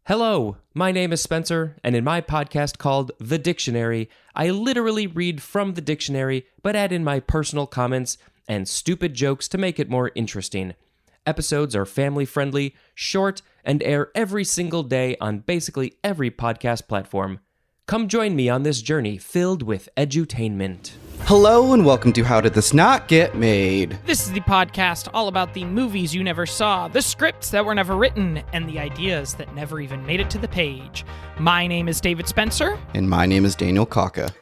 Hello, my name is Spencer, and in my podcast called The Dictionary, I literally read from the dictionary, but add in my personal comments and stupid jokes to make it more interesting. Episodes are family-friendly, short, and air every single day on basically every podcast platform. Come join me on this journey filled with edutainment. Hello and welcome to How Did This Not Get Made? This is the podcast all about the movies you never saw, the scripts that were never written, and the ideas that never even made it to the page. My name is David Spencer. And my name is Daniel Kaka.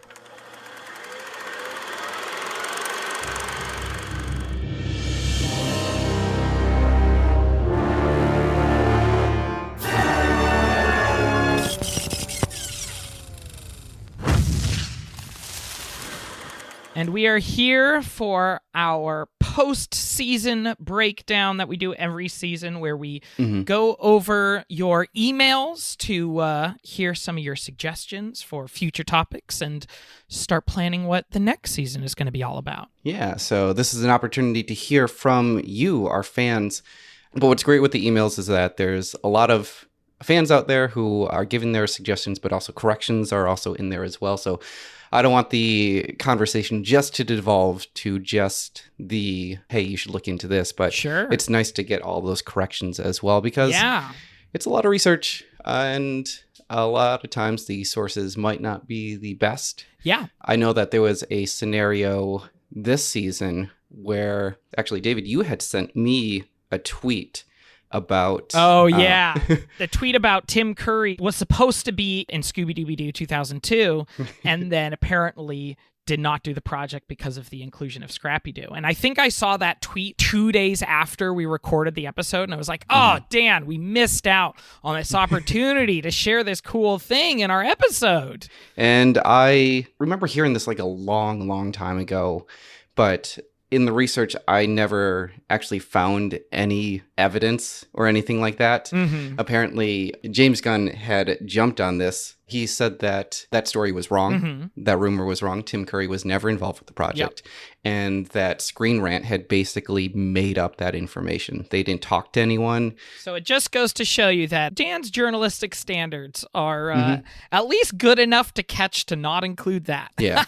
And we are here for our post-season breakdown that we do every season where we go over your emails to hear some of your suggestions for future topics and start planning what the next season is going to be all about. Yeah, so this is an opportunity to hear from you, our fans. But what's great with the emails is that there's a lot of fans out there who are giving their suggestions, but also corrections are also in there as well. So I don't want the conversation just to devolve to just the, hey, you should look into this. But Sure. It's nice to get all those corrections as well because it's a lot of research and a lot of times the sources might not be the best. Yeah. I know that there was a scenario this season where, actually, David, you had sent me a tweet about... Oh, yeah. The tweet about Tim Curry was supposed to be in Scooby-Dooby-Doo 2002, and then apparently did not do the project because of the inclusion of Scrappy-Doo. And I think I saw that tweet 2 days after we recorded the episode, and I was like, oh, Dan, we missed out on this opportunity to share this cool thing in our episode. And I remember hearing this like a long, long time ago, but in the research, I never actually found any evidence or anything like that. Apparently, James Gunn had jumped on this. He said that that story was wrong. That rumor was wrong. Tim Curry was never involved with the project. And that Screen Rant had basically made up that information. They didn't talk to anyone. So it just goes to show you that Dan's journalistic standards are at least good enough to catch to not include that. Yeah.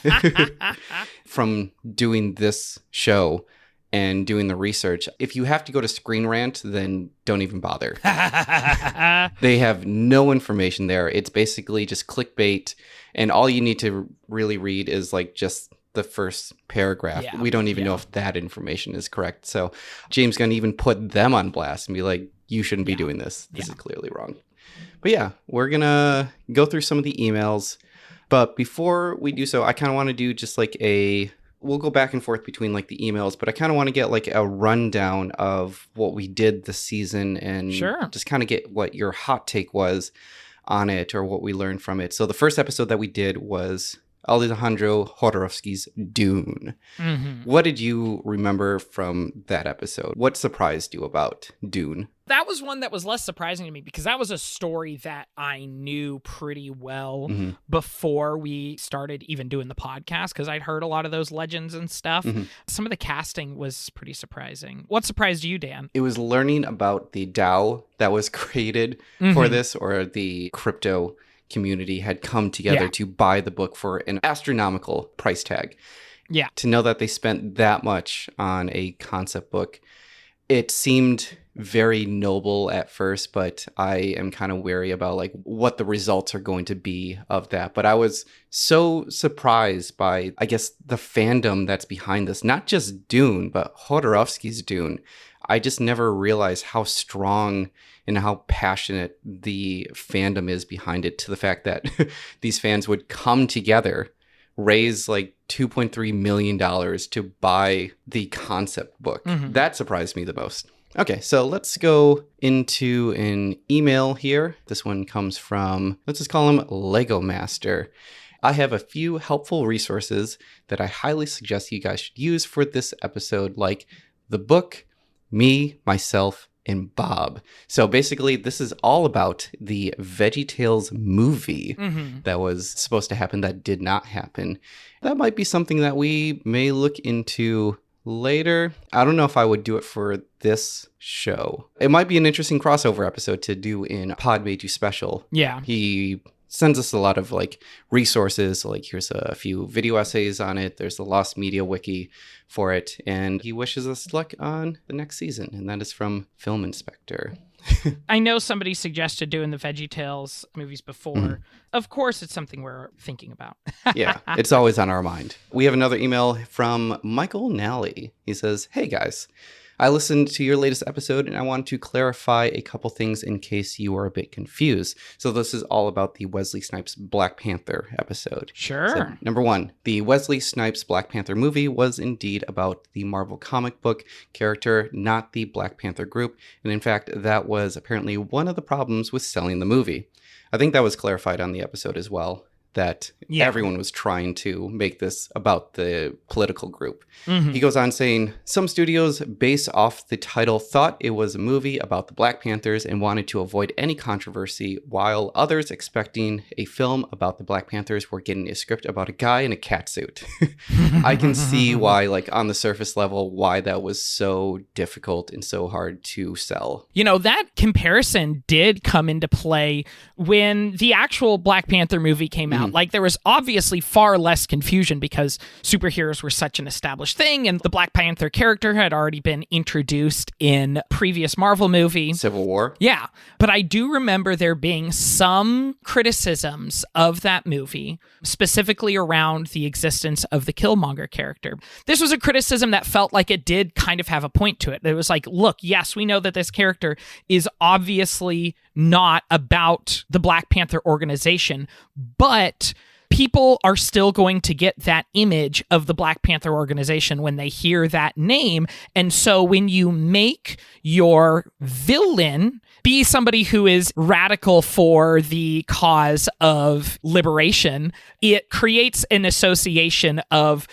From doing this show and doing the research, if you have to go to Screen Rant, then don't even bother. They have no information there. It's basically just clickbait, and all you need to really read is like just the first paragraph. Yeah. We don't even know if that information is correct. So James Gunn even put them on blast and be like, you shouldn't be doing this. This is clearly wrong. But yeah, we're going to go through some of the emails. But before we do so, I kind of want to do just like we'll go back and forth between like the emails, but I kind of want to get like a rundown of what we did this season and just kind of get what your hot take was on it or what we learned from it. So the first episode that we did was Alejandro Jodorowsky's Dune. What did you remember from that episode? What surprised you about Dune? That was one that was less surprising to me because that was a story that I knew pretty well before we started even doing the podcast because I'd heard a lot of those legends and stuff. Some of the casting was pretty surprising. What surprised you, Dan? It was learning about the DAO that was created for this, or the crypto community had come together to buy the book for an astronomical price tag. Yeah. To know that they spent that much on a concept book, it seemed very noble at first, but I am kind of wary about like what the results are going to be of that. But I was so surprised by, I guess, the fandom that's behind this, not just Dune, but Jodorowsky's Dune. I just never realized how strong and how passionate the fandom is behind it, to the fact that these fans would come together, raise like $2.3 million to buy the concept book. That surprised me the most. Okay, so let's go into an email here. This one comes from, let's just call him Lego Master. I have a few helpful resources that I highly suggest you guys should use for this episode, like the book, Me, Myself, and Bob. So basically, this is all about the VeggieTales movie that was supposed to happen that did not happen. That might be something that we may look into later. I don't know if I would do it for this show. It might be an interesting crossover episode to do in Pod Made You Special. Yeah. He sends us a lot of like resources. Like here's a few video essays on it. There's the Lost Media Wiki for it. And he wishes us luck on the next season. And that is from Film Inspector. I know somebody suggested doing the VeggieTales movies before. Mhm. Of course, it's something we're thinking about. Yeah, it's always on our mind. We have another email from Michael Nally. He says, "Hey guys, I listened to your latest episode and I wanted to clarify a couple things in case you were a bit confused. So this is all about the Wesley Snipes Black Panther episode." Sure. So, number one, the Wesley Snipes Black Panther movie was indeed about the Marvel comic book character, not the Black Panther group. And in fact, that was apparently one of the problems with selling the movie. I think that was clarified on the episode as well, that everyone was trying to make this about the political group. Mhm. He goes on saying, some studios, based off the title, thought it was a movie about the Black Panthers and wanted to avoid any controversy, while others expecting a film about the Black Panthers were getting a script about a guy in a cat suit. I can see why, like on the surface level, why that was so difficult and so hard to sell. You know, that comparison did come into play when the actual Black Panther movie came out. Like, there was obviously far less confusion because superheroes were such an established thing, and the Black Panther character had already been introduced in previous Marvel movie. Civil War? Yeah, but I do remember there being some criticisms of that movie, specifically around the existence of the Killmonger character. This was a criticism that felt like it did kind of have a point to it. It was like, look, yes, we know that this character is obviously not about the Black Panther organization, but people are still going to get that image of the Black Panther organization when they hear that name. And so when you make your villain be somebody who is radical for the cause of liberation, it creates an association of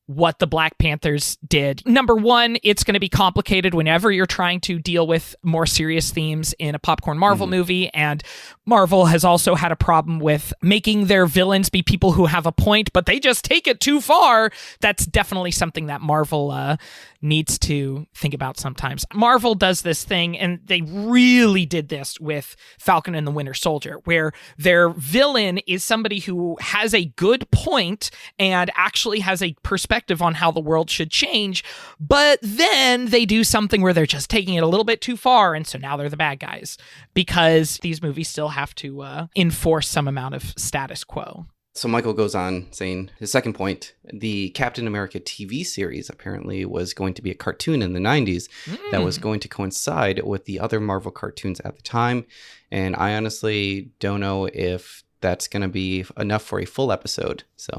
what the Black Panthers did. Number one, it's going to be complicated whenever you're trying to deal with more serious themes in a popcorn Marvel movie, and Marvel has also had a problem with making their villains be people who have a point, but they just take it too far. That's definitely something that Marvel needs to think about sometimes. Marvel does this thing, and they really did this with Falcon and the Winter Soldier, where their villain is somebody who has a good point and actually has a perspective on how the world should change, but then they do something where they're just taking it a little bit too far, and so now they're the bad guys, because these movies still have to enforce some amount of status quo. So Michael goes on saying his second point, the Captain America TV series apparently was going to be a cartoon in the 90s that was going to coincide with the other Marvel cartoons at the time. And I honestly don't know if that's going to be enough for a full episode. So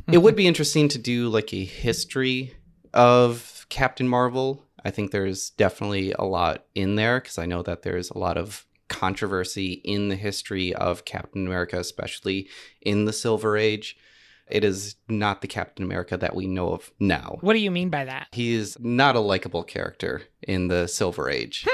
it would be interesting to do like a history of Captain Marvel. I think there's definitely a lot in there because I know that there's a lot of controversy in the history of Captain America, especially in the Silver Age. It is not the Captain America that we know of now. What do you mean by that? He is not a likable character in the Silver Age.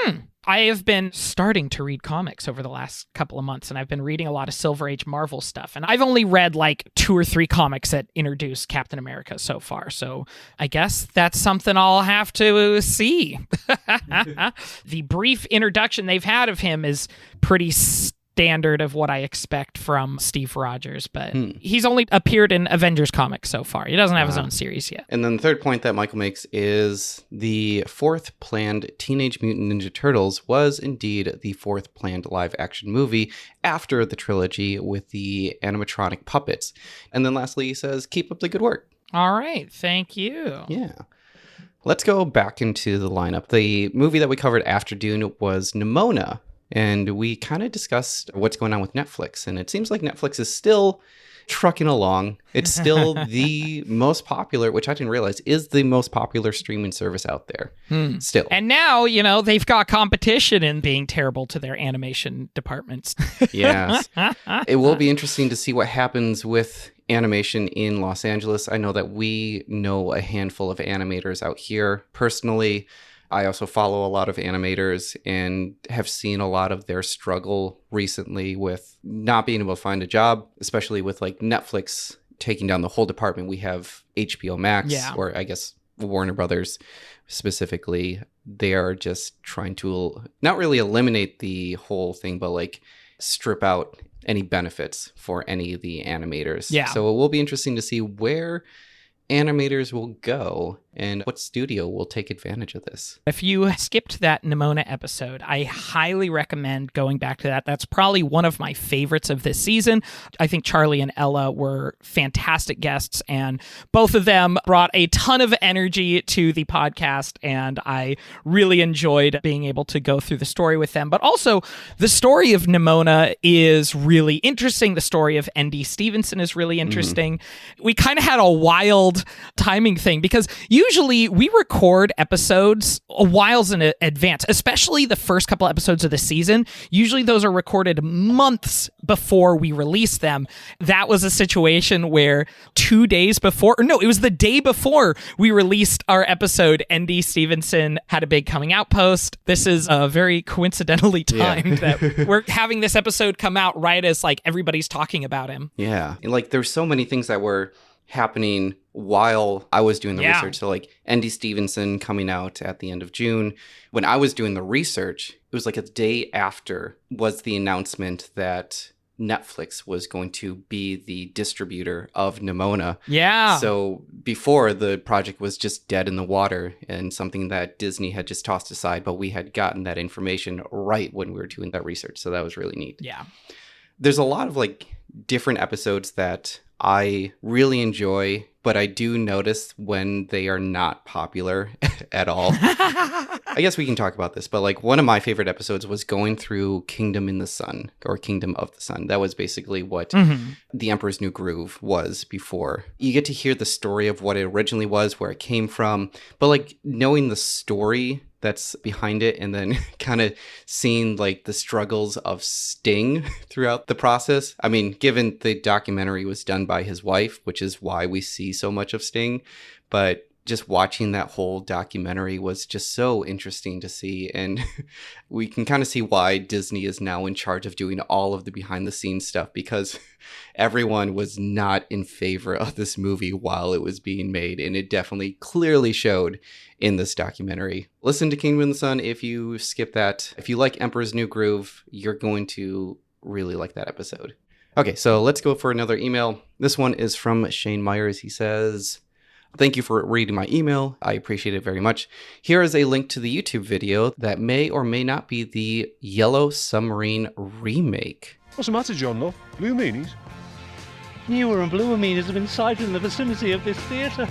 I have been starting to read comics over the last couple of months, and I've been reading a lot of Silver Age Marvel stuff, and I've only read like 2 or 3 comics that introduce Captain America so far, so I guess that's something I'll have to see. The brief introduction they've had of him is pretty standard of what I expect from Steve Rogers, but he's only appeared in Avengers comics so far. He doesn't have his own series yet. And then the third point that Michael makes is the 4th planned Teenage Mutant Ninja Turtles was indeed the 4th planned live action movie after the trilogy with the animatronic puppets. And then lastly, he says, keep up the good work. All right. Thank you. Yeah. Let's go back into the lineup. The movie that we covered after Dune was Nimona. And we kind of discussed what's going on with Netflix. And it seems like Netflix is still trucking along. It's still the most popular, which I didn't realize, is the most popular streaming service out there. Still. And now, you know, they've got competition in being terrible to their animation departments. Yes. It will be interesting to see what happens with animation in Los Angeles. I know that we know a handful of animators out here. Personally, I also follow a lot of animators and have seen a lot of their struggle recently with not being able to find a job, especially with like Netflix taking down the whole department. We have HBO Max, or I guess Warner Brothers specifically, they are just trying to not really eliminate the whole thing, but like strip out any benefits for any of the animators. Yeah. So it will be interesting to see where animators will go and what studio will take advantage of this. If you skipped that Nimona episode, I highly recommend going back to that. That's probably one of my favorites of this season. I think Charlie and Ella were fantastic guests, and both of them brought a ton of energy to the podcast, and I really enjoyed being able to go through the story with them. But also, the story of Nimona is really interesting. The story of N.D. Stevenson is really interesting. We kind of had a wild timing thing because usually we record episodes a whiles in advance, especially the first couple episodes of the season. Usually those are recorded months before we release them. That was a situation where 2 days before, or no, it was the day before we released our episode, N.D. Stevenson had a big coming out post. This is very coincidentally timed that we're having this episode come out right as like everybody's talking about him. Yeah. And like there's so many things that were happening while I was doing the research. So like N.D. Stevenson coming out at the end of June. When I was doing the research, it was like a day after was the announcement that Netflix was going to be the distributor of Nimona. Yeah. So before, the project was just dead in the water and something that Disney had just tossed aside, but we had gotten that information right when we were doing that research. So that was really neat. Yeah. There's a lot of like different episodes that I really enjoy, but I do notice when they are not popular at all. I guess we can talk about this, but like one of my favorite episodes was going through Kingdom in the Sun or Kingdom of the Sun. That was basically what The Emperor's New Groove was before. You get to hear the story of what it originally was, where it came from, but like knowing the story that's behind it and then kind of seeing like the struggles of Sting throughout the process. I mean, given the documentary was done by his wife, which is why we see so much of Sting, but just watching that whole documentary was just so interesting to see. And we can kind of see why Disney is now in charge of doing all of the behind the scenes stuff, because everyone was not in favor of this movie while it was being made. And it definitely clearly showed in this documentary. Listen to Kingdom in the Sun if you skip that. If you like Emperor's New Groove, you're going to really like that episode. Okay, so let's go for another email. This one is from Shane Myers. He says, "Thank you for reading my email. I appreciate it very much. Here is a link to the YouTube video that may or may not be the Yellow Submarine remake." What's the matter, John, love? Blue meanies? Newer and bluer meanings have been sighted in the vicinity of this theatre.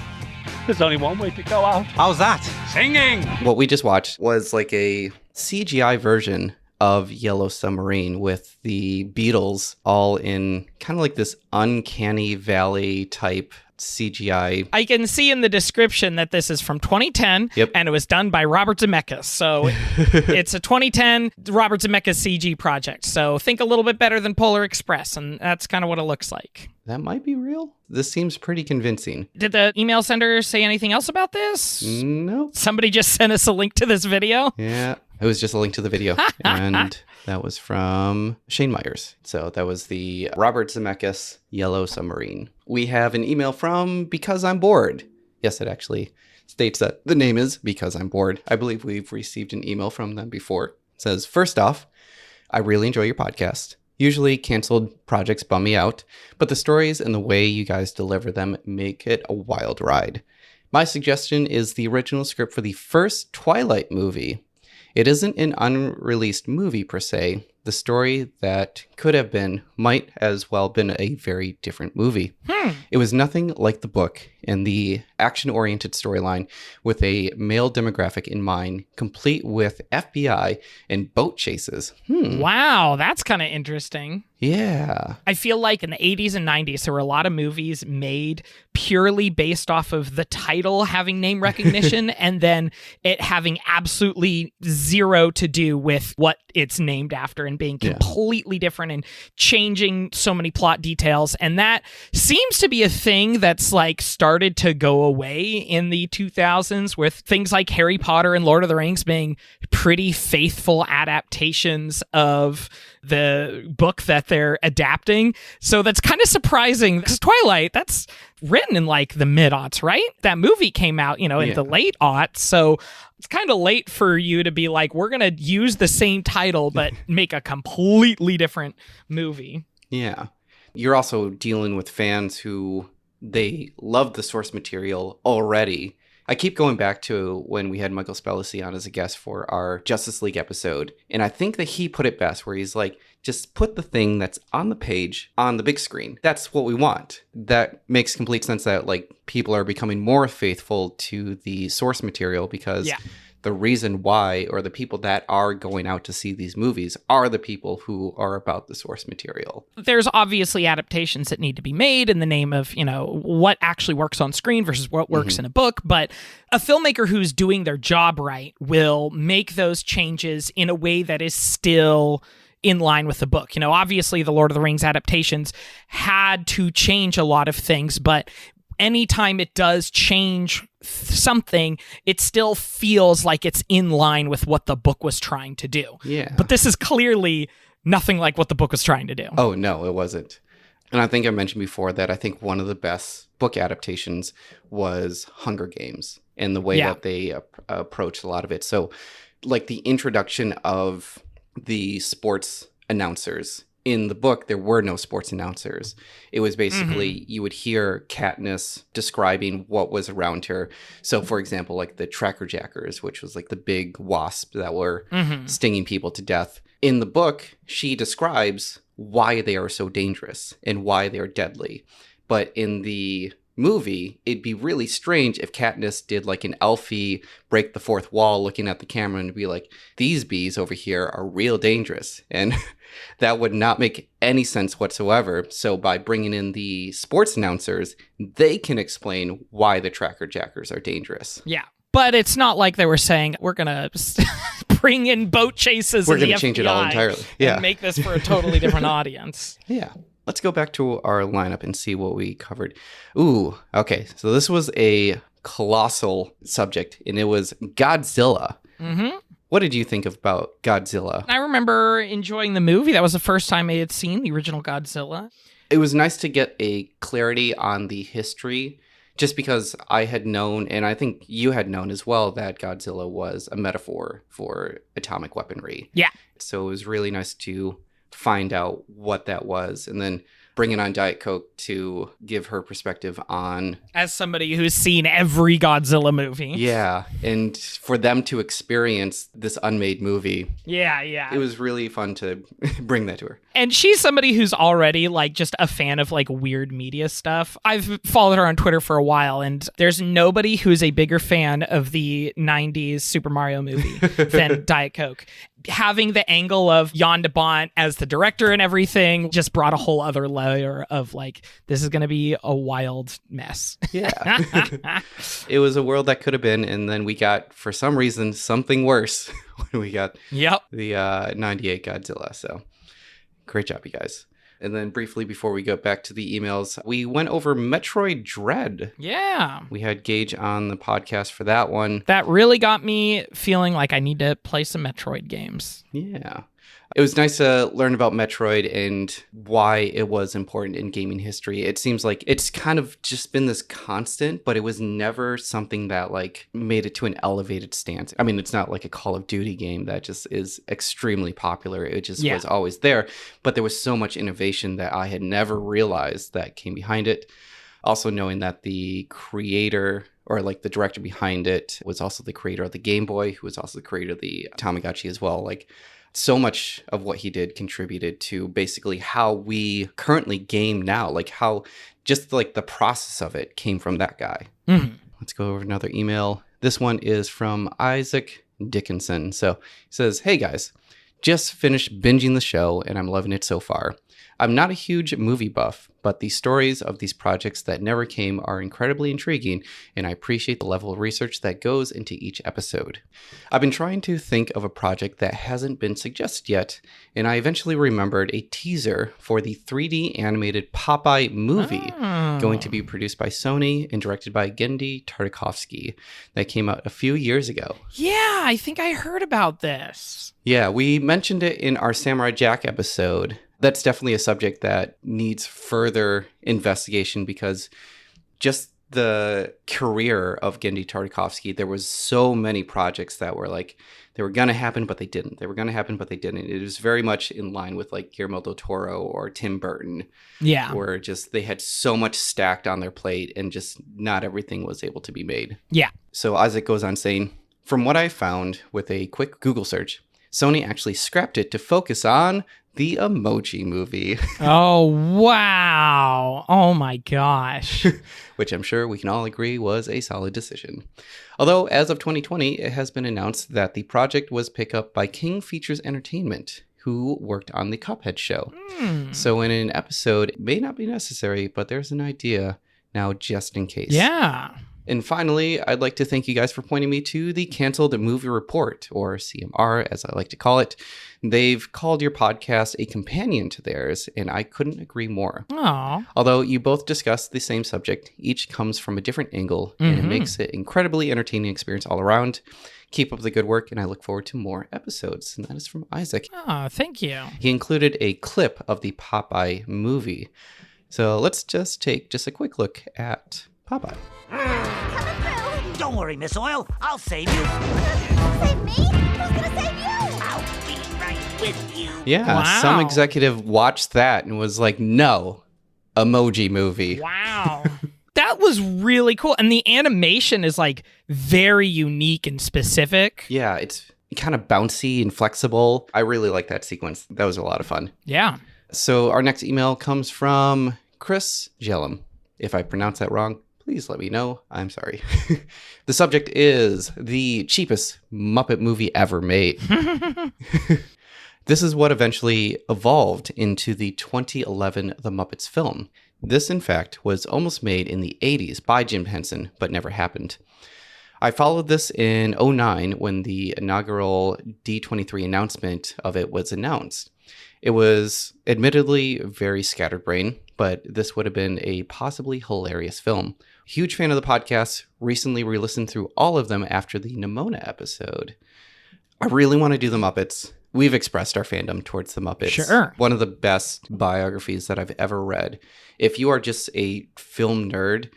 There's only one way to go out. How's that? Singing! What we just watched was like a CGI version of Yellow Submarine with the Beatles all in kind of like this uncanny valley type CGI. I can see in the description that this is from 2010, and it was done by Robert Zemeckis. So it's a 2010 Robert Zemeckis CG project. So think a little bit better than Polar Express, and that's kind of what it looks like. That might be real. This seems pretty convincing. Did the email sender say anything else about this? No. Somebody just sent us a link to this video? Yeah, it was just a link to the video. And that was from Shane Myers. So that was the Robert Zemeckis Yellow Submarine. We have an email from Because I'm Bored. Yes, it actually states that the name is Because I'm Bored. I believe we've received an email from them before. It says, "First off, I really enjoy your podcast. Usually canceled projects bum me out, but the stories and the way you guys deliver them make it a wild ride. My suggestion is the original script for the first Twilight movie. It isn't an unreleased movie per se. The story that could have been might as well been a very different movie. It was nothing like the book, and the action-oriented storyline with a male demographic in mind, complete with FBI and boat chases. Wow, that's kind of interesting. Yeah. I feel like in the 80s and 90s, there were a lot of movies made purely based off of the title having name recognition and then it having absolutely zero to do with what it's named after and being completely different and changing so many plot details. And that seems to be a thing that's like starting started to go away in the 2000s, with things like Harry Potter and Lord of the Rings being pretty faithful adaptations of the book that they're adapting. So that's kind of surprising, because Twilight, that's written in like the mid-aughts, right? That movie came out, in the late aughts. So it's kind of late for you to be like, we're going to use the same title, but make a completely different movie. Yeah. You're also dealing with fans who they love the source material already. I keep going back to when we had Michael Spellici on as a guest for our Justice League episode. And I think that he put it best, where he's like, just put the thing that's on the page on the big screen. That's what we want. That makes complete sense that like people are becoming more faithful to the source material, because the reason why, or the people that are going out to see these movies, are the people who are about the source material. There's obviously adaptations that need to be made in the name of, what actually works on screen versus what works in a book. But a filmmaker who's doing their job right will make those changes in a way that is still in line with the book. Obviously the Lord of the Rings adaptations had to change a lot of things, but anytime it does change something, it still feels like it's in line with what the book was trying to do. Yeah. But this is clearly nothing like what the book was trying to do. Oh, no, it wasn't. And I think I mentioned before that I think one of the best book adaptations was Hunger Games, and the way that they approached a lot of it. So like the introduction of the sports announcers. In the book, there were no sports announcers. It was basically, you would hear Katniss describing what was around her. So, for example, like the Tracker Jackers, which was like the big wasp that were stinging people to death. In the book, she describes why they are so dangerous and why they are deadly. But in the movie, it'd be really strange if Katniss did like an Elfie break the fourth wall looking at the camera and be like, these bees over here are real dangerous. And that would not make any sense whatsoever. So by bringing in the sports announcers, they can explain why the Tracker Jackers are dangerous. Yeah. But it's not like they were saying, we're going to bring in boat chases. We're going to change it all entirely. Yeah. And make this for a totally different audience. Yeah. Let's go back to our lineup and see what we covered. Ooh, okay. So this was a colossal subject, and it was Godzilla. Mm-hmm. What did you think about Godzilla? I remember enjoying the movie. That was the first time I had seen the original Godzilla. It was nice to get a clarity on the history, just because I had known, and I think you had known as well, that Godzilla was a metaphor for atomic weaponry. Yeah. So it was really nice to find out what that was, and then bringing on Diet Coke to give her perspective on... As somebody who's seen every Godzilla movie. Yeah, and for them to experience this unmade movie. Yeah. It was really fun to bring that to her. And she's somebody who's already like just a fan of like weird media stuff. I've followed her on Twitter for a while, and there's nobody who's a bigger fan of the 90s Super Mario movie than Diet Coke. Having the angle of Jan de Bont as the director and everything just brought a whole other layer of like, this is going to be a wild mess. Yeah. It was a world that could have been, and then we got, for some reason, something worse when we got the 98 Godzilla. So great job, you guys. And then briefly before we go back to the emails, we went over Metroid Dread. Yeah. We had Gage on the podcast for that one. That really got me feeling like I need to play some Metroid games. Yeah. It was nice to learn about Metroid and why it was important in gaming history. It seems like it's kind of just been this constant, but it was never something that like made it to an elevated stance. I mean, it's not like a Call of Duty game that just is extremely popular. It just was always there, but there was so much innovation that I had never realized that came behind it. Also knowing that the creator, or like the director behind it, was also the creator of the Game Boy, who was also the creator of the Tamagotchi as well. Like, so much of what he did contributed to basically how we currently game now, like how just like the process of it came from that guy. Mm-hmm. Let's go over another email. This one is from Isaac Dickinson. So he says, "Hey guys, just finished binging the show and I'm loving it so far. I'm not a huge movie buff, but the stories of these projects that never came are incredibly intriguing, and I appreciate the level of research that goes into each episode. I've been trying to think of a project that hasn't been suggested yet, and I eventually remembered a teaser for the 3D animated Popeye movie going to be produced by Sony and directed by Genndy Tartakovsky. That came out a few years ago. Yeah, I think I heard about this. Yeah, we mentioned it in our Samurai Jack episode. That's definitely a subject that needs further investigation because just the career of Genndy Tartakovsky, there was so many projects that were like, they were going to happen, but they didn't. They were going to happen, but they didn't. It was very much in line with like Guillermo del Toro or Tim Burton. Yeah. Where just they had so much stacked on their plate and just not everything was able to be made. Yeah. So Isaac goes on saying, from what I found with a quick Google search, Sony actually scrapped it to focus on the Emoji Movie. Oh, wow. Oh, my gosh. Which I'm sure we can all agree was a solid decision. Although, as of 2020, it has been announced that the project was picked up by King Features Entertainment, who worked on the Cuphead show. So in an episode, it may not be necessary, but there's an idea now just in case. Yeah. And finally, I'd like to thank you guys for pointing me to the Canceled Movie Report, or CMR, as I like to call it. They've called your podcast a companion to theirs, and I couldn't agree more. Oh. Although you both discuss the same subject, each comes from a different angle, and it makes it incredibly entertaining experience all around. Keep up the good work, and I look forward to more episodes. And that is from Isaac. Oh, thank you. He included a clip of the Popeye movie. So let's just take a quick look at Popeye. Don't worry, Miss Oil. I'll save you. Save me? Who's gonna save you? I'll be right with you. Yeah, Wow. some executive watched that and was like, no, Emoji Movie. Wow. That was really cool. And the animation is like very unique and specific. Yeah, it's kind of bouncy and flexible. I really like that sequence. That was a lot of fun. Yeah. So our next email comes from Chris Jellum. If I pronounce that wrong, please let me know. I'm sorry. The subject is the cheapest Muppet movie ever made. This is what eventually evolved into the 2011 The Muppets film. This, in fact, was almost made in the 80s by Jim Henson, but never happened. I followed this in 2009 when the inaugural D23 announcement of it was announced. It was admittedly very scatterbrained, but this would have been a possibly hilarious film. Huge fan of the podcast, recently re-listened through all of them after the Nimona episode. I really want to do the Muppets. We've expressed our fandom towards the Muppets. Sure. One of the best biographies that I've ever read. If you are just a film nerd,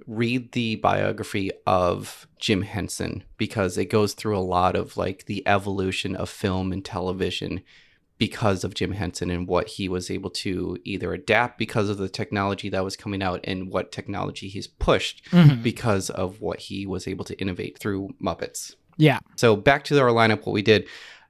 read the biography of Jim Henson because it goes through a lot of like the evolution of film and television because of Jim Henson and what he was able to either adapt because of the technology that was coming out and what technology he's pushed because of what he was able to innovate through Muppets. Yeah. So back to our lineup, what we did.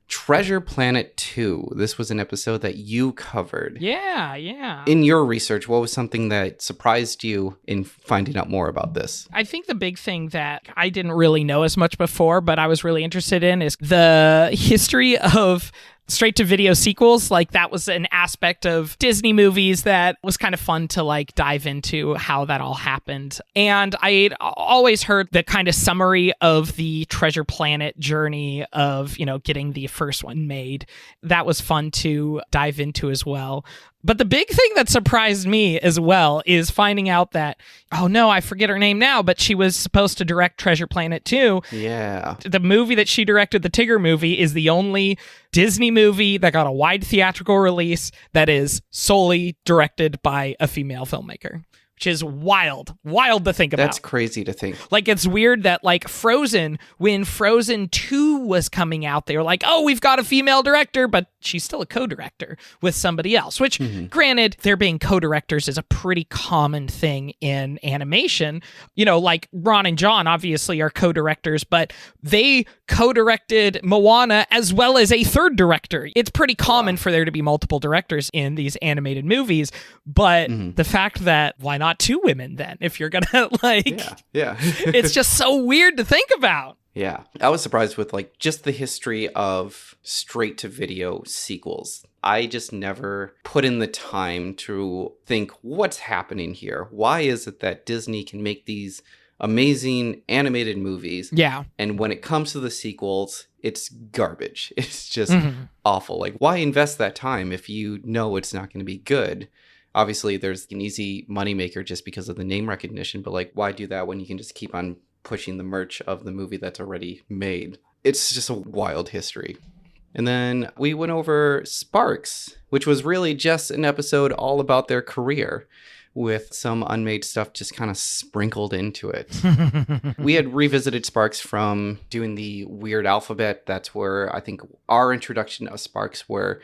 Treasure Planet 2. This was an episode that you covered. Yeah. Yeah. In your research, what was something that surprised you in finding out more about this? I think the big thing that I didn't really know as much before, but I was really interested in is the history of straight-to-video sequels. Like, that was an aspect of Disney movies that was kind of fun to, like, dive into how that all happened. And I had always heard the kind of summary of the Treasure Planet journey of, you know, getting the first one made. That was fun to dive into as well. But the big thing that surprised me as well is finding out that, oh no, I forget her name now, but she was supposed to direct Treasure Planet 2. Yeah. The movie that she directed, the Tigger movie, is the only Disney movie that got a wide theatrical release that is solely directed by a female filmmaker, which is wild to think about. That's crazy to think. Like, it's weird that, like, Frozen, when Frozen 2 was coming out, they were like, oh, we've got a female director, but she's still a co-director with somebody else, which, granted, there being co-directors is a pretty common thing in animation. You know, like, Ron and John obviously are co-directors, but they co-directed Moana as well as a third director. It's pretty common for there to be multiple directors in these animated movies, but the fact that, why not two women then, if you're gonna, like, Yeah. it's just so weird to think about. Yeah. I was surprised with like just the history of straight to video sequels. I just never put in the time to think what's happening here. Why is it that Disney can make these amazing animated movies? Yeah. And when it comes to the sequels, it's garbage. It's just awful. Like, why invest that time if you know it's not going to be good? Obviously, there's an easy moneymaker just because of the name recognition, but like, why do that when you can just keep on pushing the merch of the movie that's already made? It's just a wild history. And then we went over Sparks, which was really just an episode all about their career, with some unmade stuff just kind of sprinkled into it. We had revisited Sparks from doing the Weird Alphabet. That's where I think our introduction of Sparks, where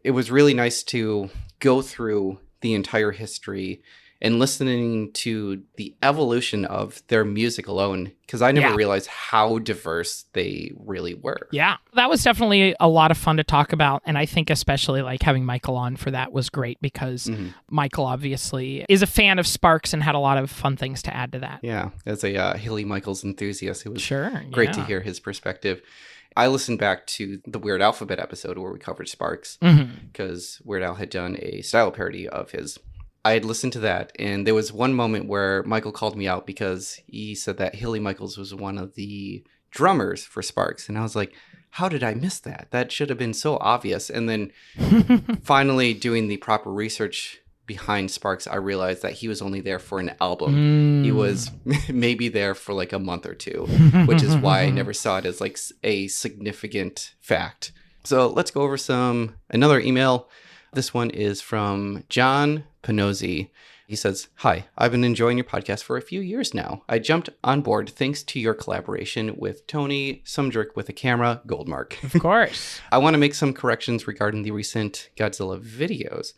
it was really nice to go through the entire history and listening to the evolution of their music alone, because I never realized how diverse they really were. Yeah, that was definitely a lot of fun to talk about. And I think especially like having Michael on for that was great, because Michael obviously is a fan of Sparks and had a lot of fun things to add to that. Yeah, as a Hilly Michaels enthusiast, it was great great to hear his perspective. I listened back to the Weird Alphabet episode where we covered Sparks, because Weird Al had done a style parody of his. I had listened to that, and there was one moment where Michael called me out because he said that Hilly Michaels was one of the drummers for Sparks. And I was like, how did I miss that? That should have been so obvious. And then finally doing the proper research behind Sparks, I realized that he was only there for an album. He was maybe there for like a month or two, which is why I never saw it as like a significant fact. So let's go over another email. This one is from John Panozzi. He says, "Hi, I've been enjoying your podcast for a few years now. I jumped on board thanks to your collaboration with Tony Sumdrick with a camera, Goldmark. Of course. I want to make some corrections regarding the recent Godzilla videos.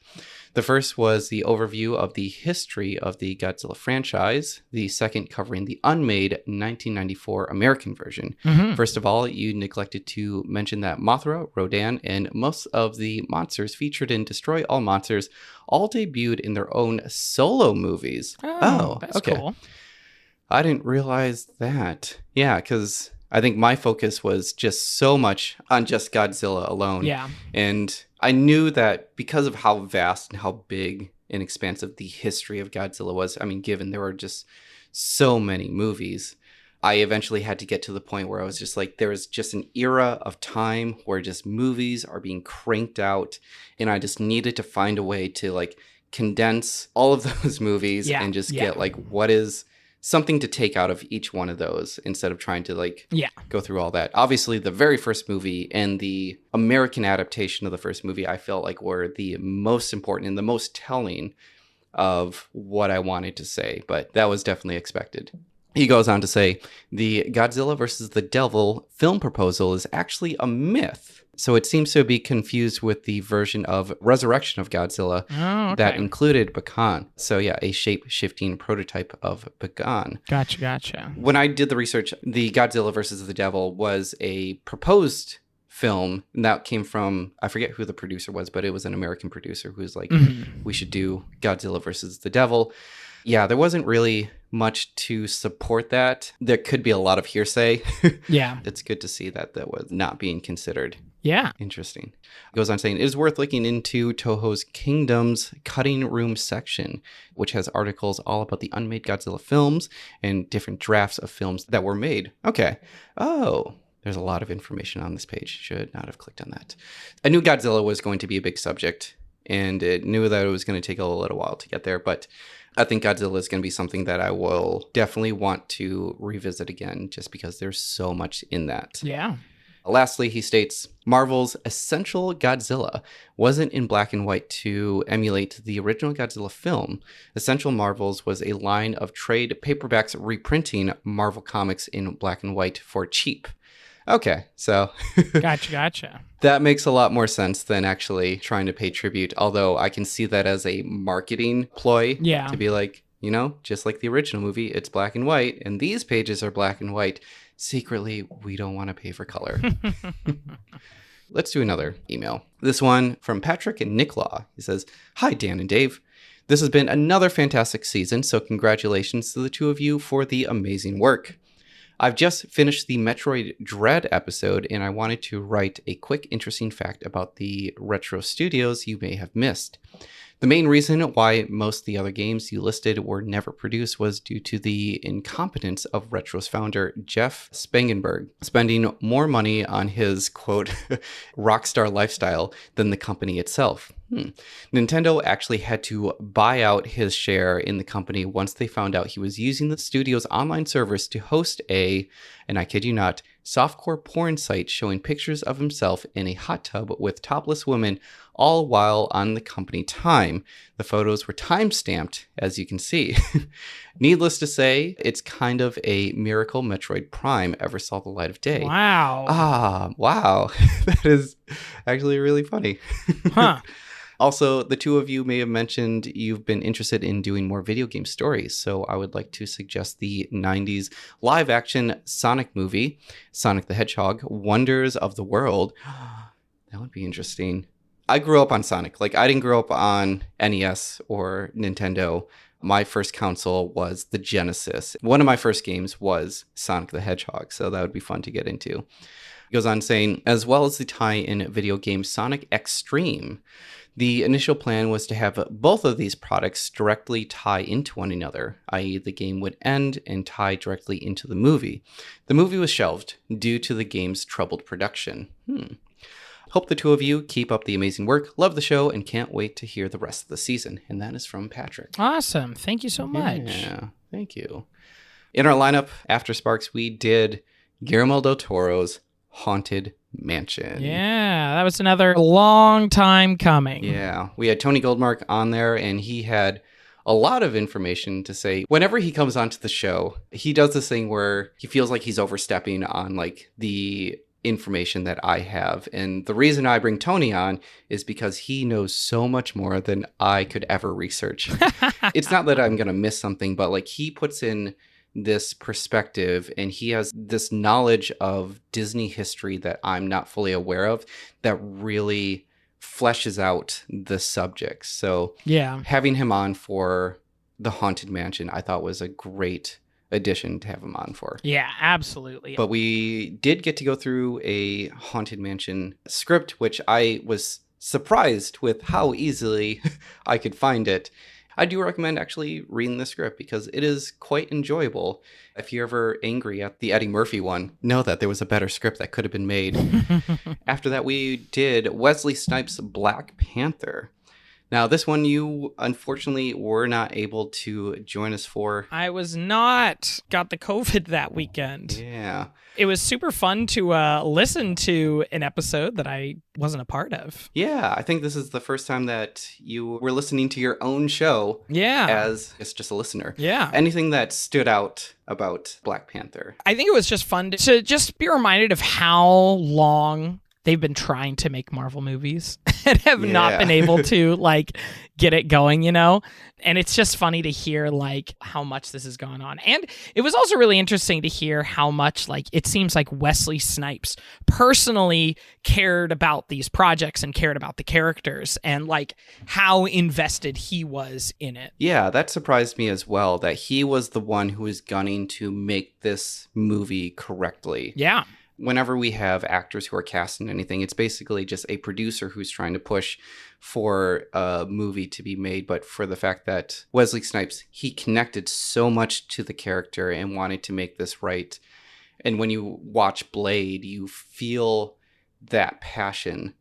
The first was the overview of the history of the Godzilla franchise. The second covering the unmade 1994 American version. First of all, you neglected to mention that Mothra, Rodan, and most of the monsters featured in Destroy All Monsters all debuted in their own solo movies. Oh, that's cool. I didn't realize that. Yeah, because I think my focus was just so much on just Godzilla alone. Yeah. And I knew that because of how vast and how big and expansive the history of Godzilla was, I mean, given there were just so many movies, I eventually had to get to the point where I was just like, there is just an era of time where just movies are being cranked out, and I just needed to find a way to like condense all of those movies and just get like what is something to take out of each one of those instead of trying to like go through all that. Obviously, the very first movie and the American adaptation of the first movie, I felt like were the most important and the most telling of what I wanted to say, but that was definitely expected. He goes on to say, the Godzilla versus the Devil film proposal is actually a myth. So it seems to be confused with the version of Resurrection of Godzilla that included Bakan. So yeah, a shape-shifting prototype of Bakan. Gotcha. When I did the research, the Godzilla versus the Devil was a proposed film, and that came from, I forget who the producer was, but it was an American producer who was like, we should do Godzilla versus the Devil. Yeah, there wasn't really much to support that. There could be a lot of hearsay. Yeah. It's good to see that was not being considered. Yeah. Interesting. It goes on saying, it is worth looking into Toho's Kingdom's cutting room section, which has articles all about the unmade Godzilla films and different drafts of films that were made. Okay. Oh, there's a lot of information on this page. Should not have clicked on that. I knew Godzilla was going to be a big subject, and it knew that it was going to take a little while to get there, but I think Godzilla is going to be something that I will definitely want to revisit again, just because there's so much in that. Yeah. Lastly, he states, Marvel's Essential Godzilla wasn't in black and white to emulate the original Godzilla film. Essential Marvels was a line of trade paperbacks reprinting Marvel comics in black and white for cheap. Okay, so Gotcha. that makes a lot more sense than actually trying to pay tribute, although I can see that as a marketing ploy to be like, you know, just like the original movie, it's black and white, and these pages are black and white. Secretly, we don't want to pay for color. Let's do another email. This one from Patrick and Nick Law. He says, "Hi, Dan and Dave. This has been another fantastic season, so congratulations to the two of you for the amazing work. I've just finished the Metroid Dread episode, and I wanted to write a quick, interesting fact about the retro studios you may have missed. The main reason why most of the other games you listed were never produced was due to the incompetence of Retro's founder, Jeff Spangenberg, spending more money on his, quote, rockstar lifestyle than the company itself. Nintendo actually had to buy out his share in the company once they found out he was using the studio's online servers to host and I kid you not, softcore porn site showing pictures of himself in a hot tub with topless women, all while on the company time. The photos were time-stamped, as you can see. Needless to say, it's kind of a miracle Metroid Prime ever saw the light of day. Wow. Wow. That is actually really funny. Huh. Also, the two of you may have mentioned you've been interested in doing more video game stories, so I would like to suggest the 90s live-action Sonic movie, Sonic the Hedgehog, Wonders of the World. That would be interesting. I grew up on Sonic. I didn't grow up on NES or Nintendo. My first console was the Genesis. One of my first games was Sonic the Hedgehog, so that would be fun to get into. It goes on saying, as well as the tie-in video game Sonic Extreme. The initial plan was to have both of these products directly tie into one another, i.e. the game would end and tie directly into the movie. The movie was shelved due to the game's troubled production. Hope the two of you keep up the amazing work, love the show, and can't wait to hear the rest of the season. And that is from Patrick. Awesome. Thank you so much. Yeah, thank you. In our lineup, after Sparks, we did Guillermo del Toro's Haunted Mansion. Yeah, that was another long time coming. Yeah, we had Tony Goldmark on there, and he had a lot of information to say. Whenever he comes onto the show, he does this thing where he feels like he's overstepping on the information that I have. And the reason I bring Tony on is because he knows so much more than I could ever research. It's not that I'm going to miss something, but he puts in this perspective, and he has this knowledge of Disney history that I'm not fully aware of that really fleshes out the subject. So yeah, having him on for the Haunted Mansion, I thought was a great addition to have him on for. Yeah, absolutely. But we did get to go through a Haunted Mansion script, which I was surprised with how easily I could find it. I do recommend actually reading the script because it is quite enjoyable. If you're ever angry at the Eddie Murphy one, know that there was a better script that could have been made. After that, we did Wesley Snipes' Black Panther. Now, this one you unfortunately were not able to join us for. I was not. Got the COVID that weekend. Yeah. It was super fun to listen to an episode that I wasn't a part of. Yeah, I think this is the first time that you were listening to your own show. Yeah. As it's just a listener. Yeah. Anything that stood out about Black Panther? I think it was just fun to just be reminded of how long they've been trying to make Marvel movies and have not been able to get it going, And it's just funny to hear how much this has gone on. And it was also really interesting to hear how much it seems like Wesley Snipes personally cared about these projects and cared about the characters and how invested he was in it. Yeah, that surprised me as well, that he was the one who was gunning to make this movie correctly. Yeah. Whenever we have actors who are cast in anything, it's basically just a producer who's trying to push for a movie to be made. But for the fact that Wesley Snipes, he connected so much to the character and wanted to make this right. And when you watch Blade, you feel that passion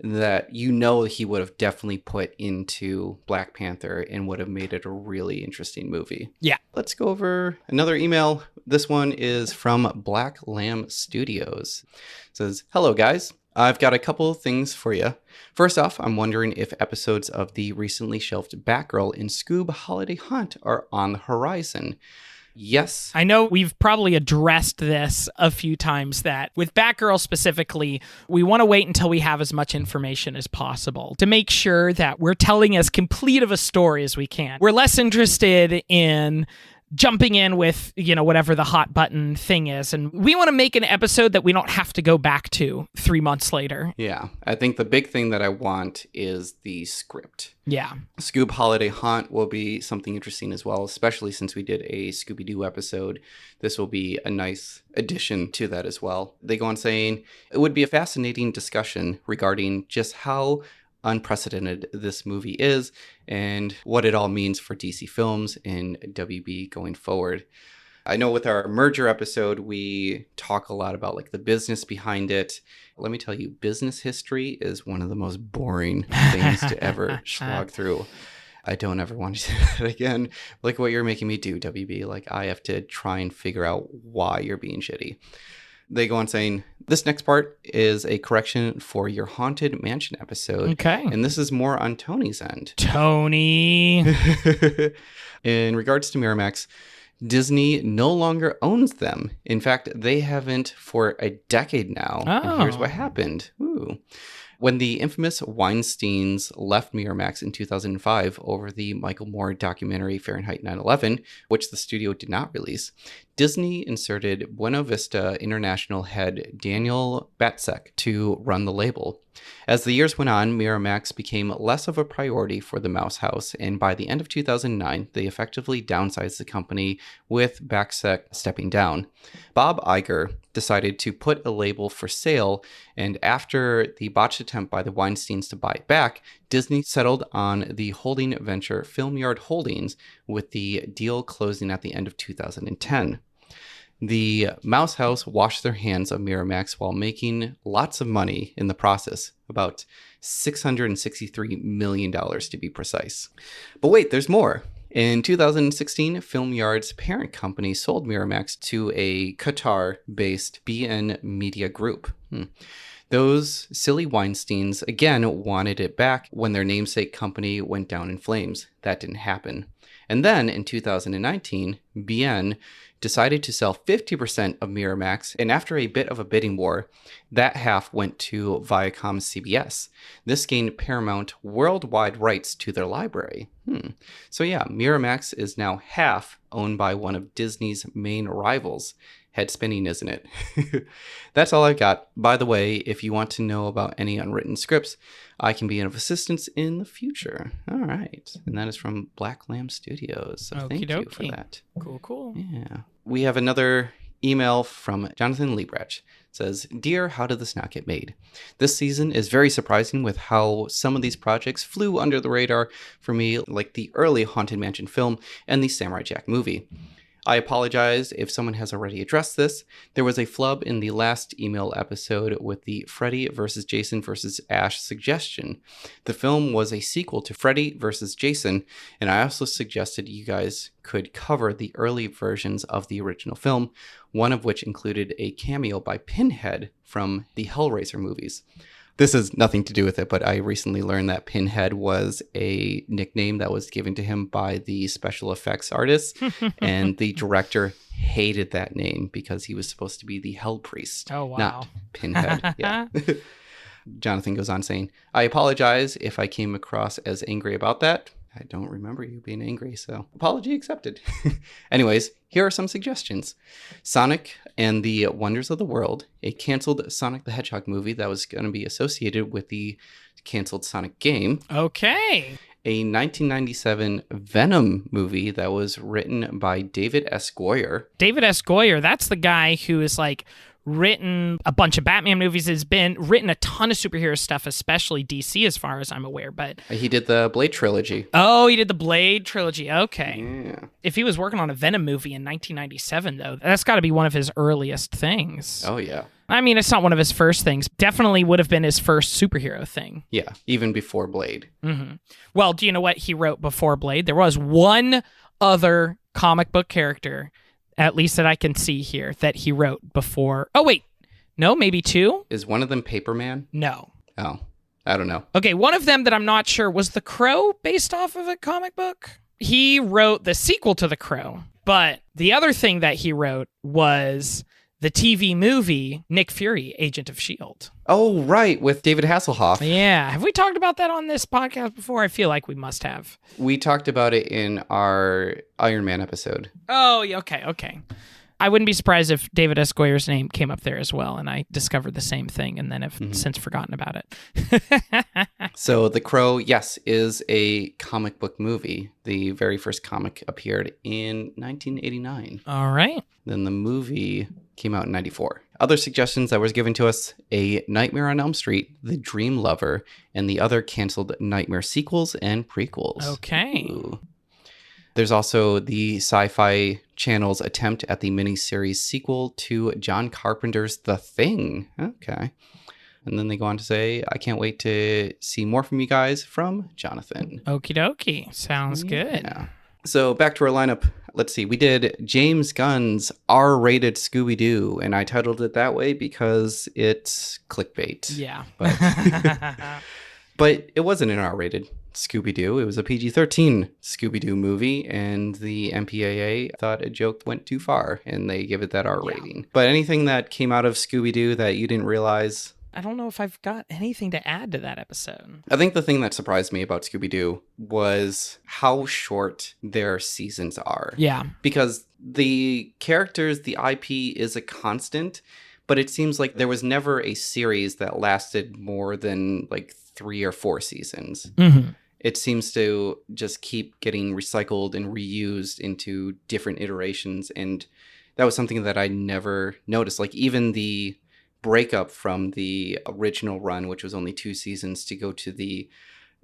that he would have definitely put into Black Panther and would have made it a really interesting movie. Yeah. Let's go over another email. This one is from Black Lamb Studios. It says, "Hello guys. I've got a couple of things for you. First off, I'm wondering if episodes of the recently shelved Batgirl and Scoob Holiday Hunt are on the horizon. Yes. I know we've probably addressed this a few times that with Batgirl specifically, we want to wait until we have as much information as possible to make sure that we're telling as complete of a story as we can. We're less interested in jumping in with, whatever the hot button thing is. And we want to make an episode that we don't have to go back to 3 months later. Yeah. I think the big thing that I want is the script. Yeah. Scoob Holiday Hunt will be something interesting as well, especially since we did a Scooby-Doo episode. This will be a nice addition to that as well. They go on saying, it would be a fascinating discussion regarding just how unprecedented this movie is and what it all means for DC Films and WB going forward. I know with our merger episode, we talk a lot about like the business behind it. Let me tell you, business history is one of the most boring things to ever slog through. I don't ever want to do that again. Like what you're making me do, WB. Like I have to try and figure out why you're being shitty. They go on saying, this next part is a correction for your Haunted Mansion episode. Okay. And this is more on Tony's end. Tony. In regards to Miramax, Disney no longer owns them. In fact, they haven't for a decade now. Oh. And here's what happened. Ooh. When the infamous Weinsteins left Miramax in 2005 over the Michael Moore documentary Fahrenheit 9/11, which the studio did not release, Disney inserted Buena Vista International head Daniel Batsek to run the label. As the years went on, Miramax became less of a priority for the Mouse House, and by the end of 2009, they effectively downsized the company, with Batsek stepping down. Bob Iger decided to put a label for sale, and after the botched attempt by the Weinsteins to buy it back, Disney settled on the holding venture Film Yard Holdings, with the deal closing at the end of 2010. The Mouse House washed their hands of Miramax while making lots of money in the process, about $663 million to be precise. But wait, there's more. In 2016, Film Yard's parent company sold Miramax to a Qatar-based BN Media Group. Those silly Weinsteins, again, wanted it back when their namesake company went down in flames. That didn't happen. And then in 2019, BN decided to sell 50% of Miramax, and after a bit of a bidding war, that half went to Viacom CBS. This gained Paramount worldwide rights to their library. So yeah, Miramax is now half owned by one of Disney's main rivals. Head spinning, isn't it? That's all I've got. By the way, if you want to know about any unwritten scripts, I can be of assistance in the future. All right. And that is from Black Lamb Studios. So thank you for that. Cool. Yeah. We have another email from Jonathan Liebrach. It says, Dear How Did This Not Get Made? This season is very surprising with how some of these projects flew under the radar for me, like the early Haunted Mansion film and the Samurai Jack movie. I apologize if someone has already addressed this. There was a flub in the last email episode with the Freddy vs. Jason vs. Ash suggestion. The film was a sequel to Freddy vs. Jason, and I also suggested you guys could cover the early versions of the original film, one of which included a cameo by Pinhead from the Hellraiser movies. This has nothing to do with it, but I recently learned that Pinhead was a nickname that was given to him by the special effects artists, and the director hated that name because he was supposed to be the Hell Priest, not Pinhead. Yeah. Jonathan goes on saying, I apologize if I came across as angry about that. I don't remember you being angry, so apology accepted. Anyways, here are some suggestions. Sonic and the Wonders of the World, a canceled Sonic the Hedgehog movie that was going to be associated with the canceled Sonic game. Okay. A 1997 Venom movie that was written by David S. Goyer. David S. Goyer, that's the guy who is like written a bunch of Batman movies, has been written a ton of superhero stuff, especially DC as far as I'm aware. But he did the Blade trilogy. Oh, he did the Blade trilogy. Okay. Yeah. If he was working on a Venom movie in 1997, though, that's got to be one of his earliest things. Oh, yeah. I mean, it's not one of his first things. Definitely would have been his first superhero thing. Yeah, even before Blade. Mm-hmm. Well, do you know what he wrote before Blade? There was one other comic book character, at least that I can see here, that he wrote before. Oh, wait. No, maybe two? Is one of them Paperman? No. Oh, I don't know. Okay, one of them that I'm not sure, was The Crow based off of a comic book? He wrote the sequel to The Crow, but the other thing that he wrote was the TV movie Nick Fury, Agent of S.H.I.E.L.D. Oh, right, with David Hasselhoff. Yeah. Have we talked about that on this podcast before? I feel like we must have. We talked about it in our Iron Man episode. Oh, yeah, okay. I wouldn't be surprised if David S. Goyer's name came up there as well, and I discovered the same thing and then have since forgotten about it. So The Crow, yes, is a comic book movie. The very first comic appeared in 1989. All right. Then the movie came out in 94. Other suggestions that was given to us: A Nightmare on Elm Street, The Dream Lover, and the other canceled Nightmare sequels and prequels. Okay. Ooh. There's also the Sci-Fi Channel's attempt at the miniseries sequel to John Carpenter's The Thing. Okay. And then they go on to say, I can't wait to see more from you guys, from Jonathan. Okie dokie. Sounds good. Yeah. So back to our lineup. Let's see. We did James Gunn's R-rated Scooby-Doo, and I titled it that way because it's clickbait. Yeah. But it wasn't an R-rated Scooby-Doo. It was a PG-13 Scooby-Doo movie, and the MPAA thought a joke went too far, and they give it that R rating. But anything that came out of Scooby-Doo that you didn't realize? I don't know if I've got anything to add to that episode. I think the thing that surprised me about Scooby-Doo was how short their seasons are. Yeah. Because the characters, the IP is a constant, but it seems like there was never a series that lasted more than like 3 or 4 seasons. Mm-hmm. It seems to just keep getting recycled and reused into different iterations. And that was something that I never noticed. Like even the breakup from the original run, which was only 2 seasons, to go to the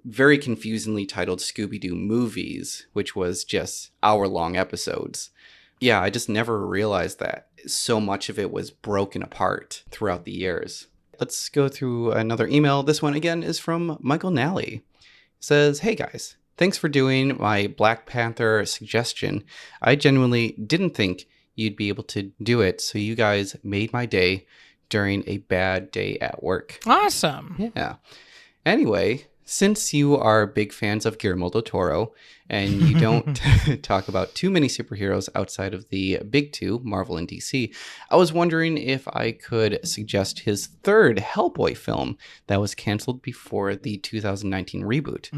very confusingly titled Scooby-Doo movies, which was just hour-long episodes. Yeah, I just never realized that so much of it was broken apart throughout the years. Let's go through another email. This one again is from Michael Nally. It says, hey guys, thanks for doing my Black Panther suggestion. I genuinely didn't think you'd be able to do it, so you guys made my day during a bad day at work. Awesome. Yeah. Anyway, since you are big fans of Guillermo del Toro and you don't talk about too many superheroes outside of the big two, Marvel and DC, I was wondering if I could suggest his third Hellboy film that was canceled before the 2019 reboot.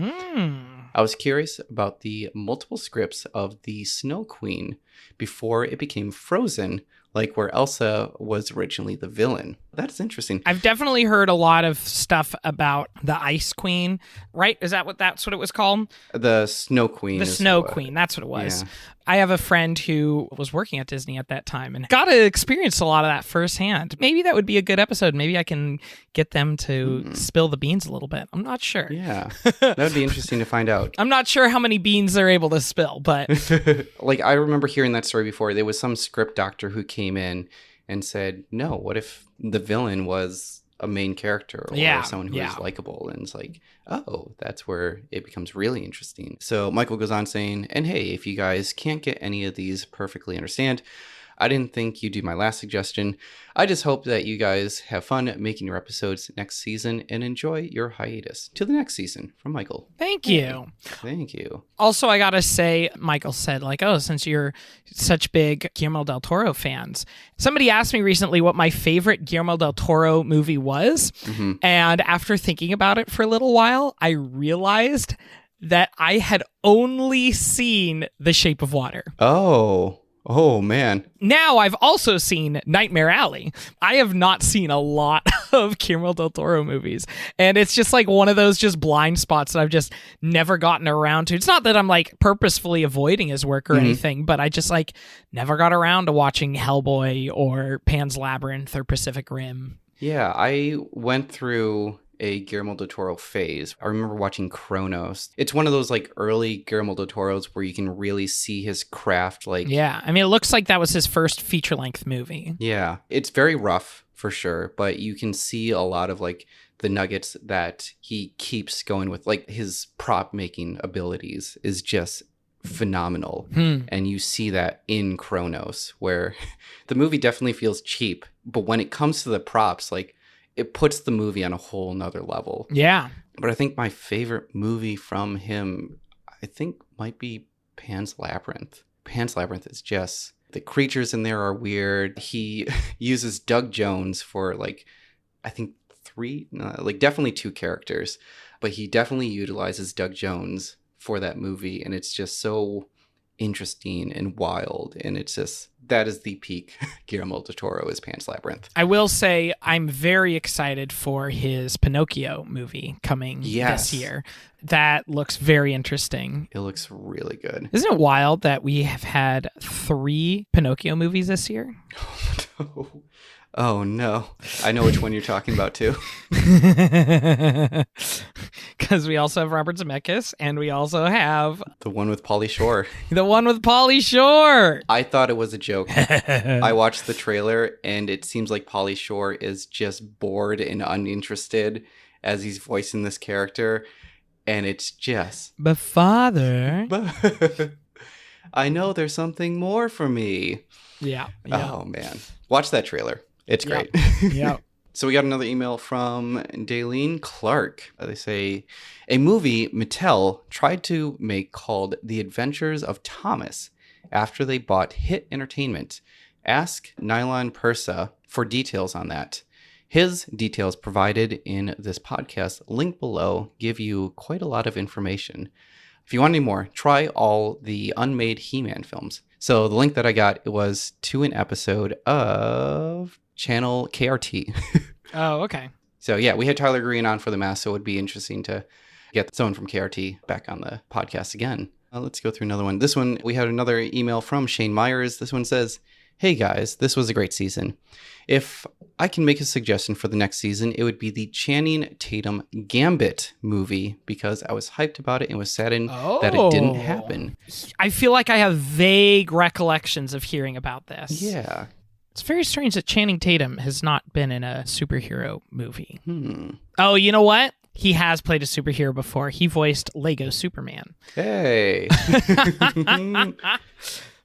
I was curious about the multiple scripts of the Snow Queen before it became Frozen, like where Elsa was originally the villain. That's interesting. I've definitely heard a lot of stuff about the Ice Queen, right? That's what it was called? The Snow Queen. The Snow Queen, that's what it was. Yeah. I have a friend who was working at Disney at that time and got to experience a lot of that firsthand. Maybe that would be a good episode. Maybe I can get them to spill the beans a little bit. I'm not sure. Yeah, that would be interesting to find out. I'm not sure how many beans they're able to spill, but... Like, I remember hearing that story before. There was some script doctor who came in and said, no, what if the villain was a main character or someone who is likable? And it's like, oh, that's where it becomes really interesting. So Michael goes on saying, and hey, if you guys can't get any of these perfectly understand, I didn't think you'd do my last suggestion. I just hope that you guys have fun making your episodes next season and enjoy your hiatus. To the next season, from Michael. Thank you. Thank you. Also, I gotta say, Michael said, like, oh, since you're such big Guillermo del Toro fans, somebody asked me recently what my favorite Guillermo del Toro movie was. Mm-hmm. And after thinking about it for a little while, I realized that I had only seen The Shape of Water. Oh, man. Now I've also seen Nightmare Alley. I have not seen a lot of Guillermo del Toro movies. And it's just like one of those just blind spots that I've just never gotten around to. It's not that I'm like purposefully avoiding his work or anything, but I just like never got around to watching Hellboy or Pan's Labyrinth or Pacific Rim. Yeah, I went through a Guillermo del Toro phase. I remember watching Kronos. It's one of those like early Guillermo del Toros where you can really see his craft. Like, yeah, I mean, it looks like that was his first feature-length movie. Yeah, it's very rough for sure, but you can see a lot of like the nuggets that he keeps going with. Like his prop making abilities is just phenomenal. And you see that in Kronos, where the movie definitely feels cheap, but when it comes to the props, like it puts the movie on a whole nother level. Yeah. But I think my favorite movie from him, I think might be Pan's Labyrinth. Pan's Labyrinth is just, the creatures in there are weird. He uses Doug Jones for like, I think definitely 2 characters, but he definitely utilizes Doug Jones for that movie. And it's just so interesting and wild, and it's just, that is the peak Guillermo del Toro is Pan's Labyrinth. I will say I'm very excited for his Pinocchio movie coming this year. That looks very interesting. It looks really good. Isn't it wild that we have had 3 Pinocchio movies this year? No. Oh, no. I know which one you're talking about, too. Because we also have Robert Zemeckis, and we also have The one with Pauly Shore. the one with Pauly Shore. I thought it was a joke. I watched the trailer, and it seems like Pauly Shore is just bored and uninterested as he's voicing this character. And it's just... But father. I know there's something more for me. Yeah. Oh, man. Watch that trailer. It's great. Yeah. So we got another email from Daleen Clark. They say, a movie Mattel tried to make called The Adventures of Thomas after they bought Hit Entertainment. Ask Nylon Persa for details on that. His details provided in this podcast, linked below, give you quite a lot of information. If you want any more, try all the unmade He-Man films. So the link that I got was to an episode of channel KRT. Oh, okay. So yeah, we had Tyler Green on for the mask, so it would be interesting to get someone from KRT back on the podcast again. Let's go through another one. This one, we had another email from Shane Myers. This one says, hey guys, this was a great season. If I can make a suggestion for the next season, it would be the Channing Tatum Gambit movie, because I was hyped about it and was saddened that it didn't happen. I feel like I have vague recollections of hearing about this. Yeah. It's very strange that Channing Tatum has not been in a superhero movie. Hmm. Oh, you know what? He has played a superhero before. He voiced Lego Superman. Hey.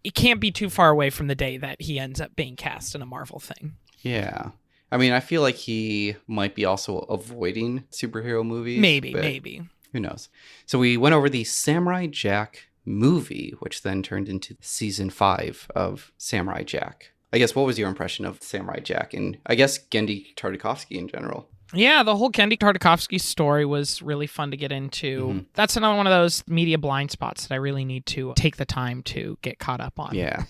It can't be too far away from the day that he ends up being cast in a Marvel thing. Yeah. I mean, I feel like he might be also avoiding superhero movies. Maybe. Who knows? So we went over the Samurai Jack movie, which then turned into season 5 of Samurai Jack. I guess, what was your impression of Samurai Jack? And I guess Genndy Tartakovsky in general. Yeah, the whole Genndy Tartakovsky story was really fun to get into. Mm-hmm. That's another one of those media blind spots that I really need to take the time to get caught up on. Yeah.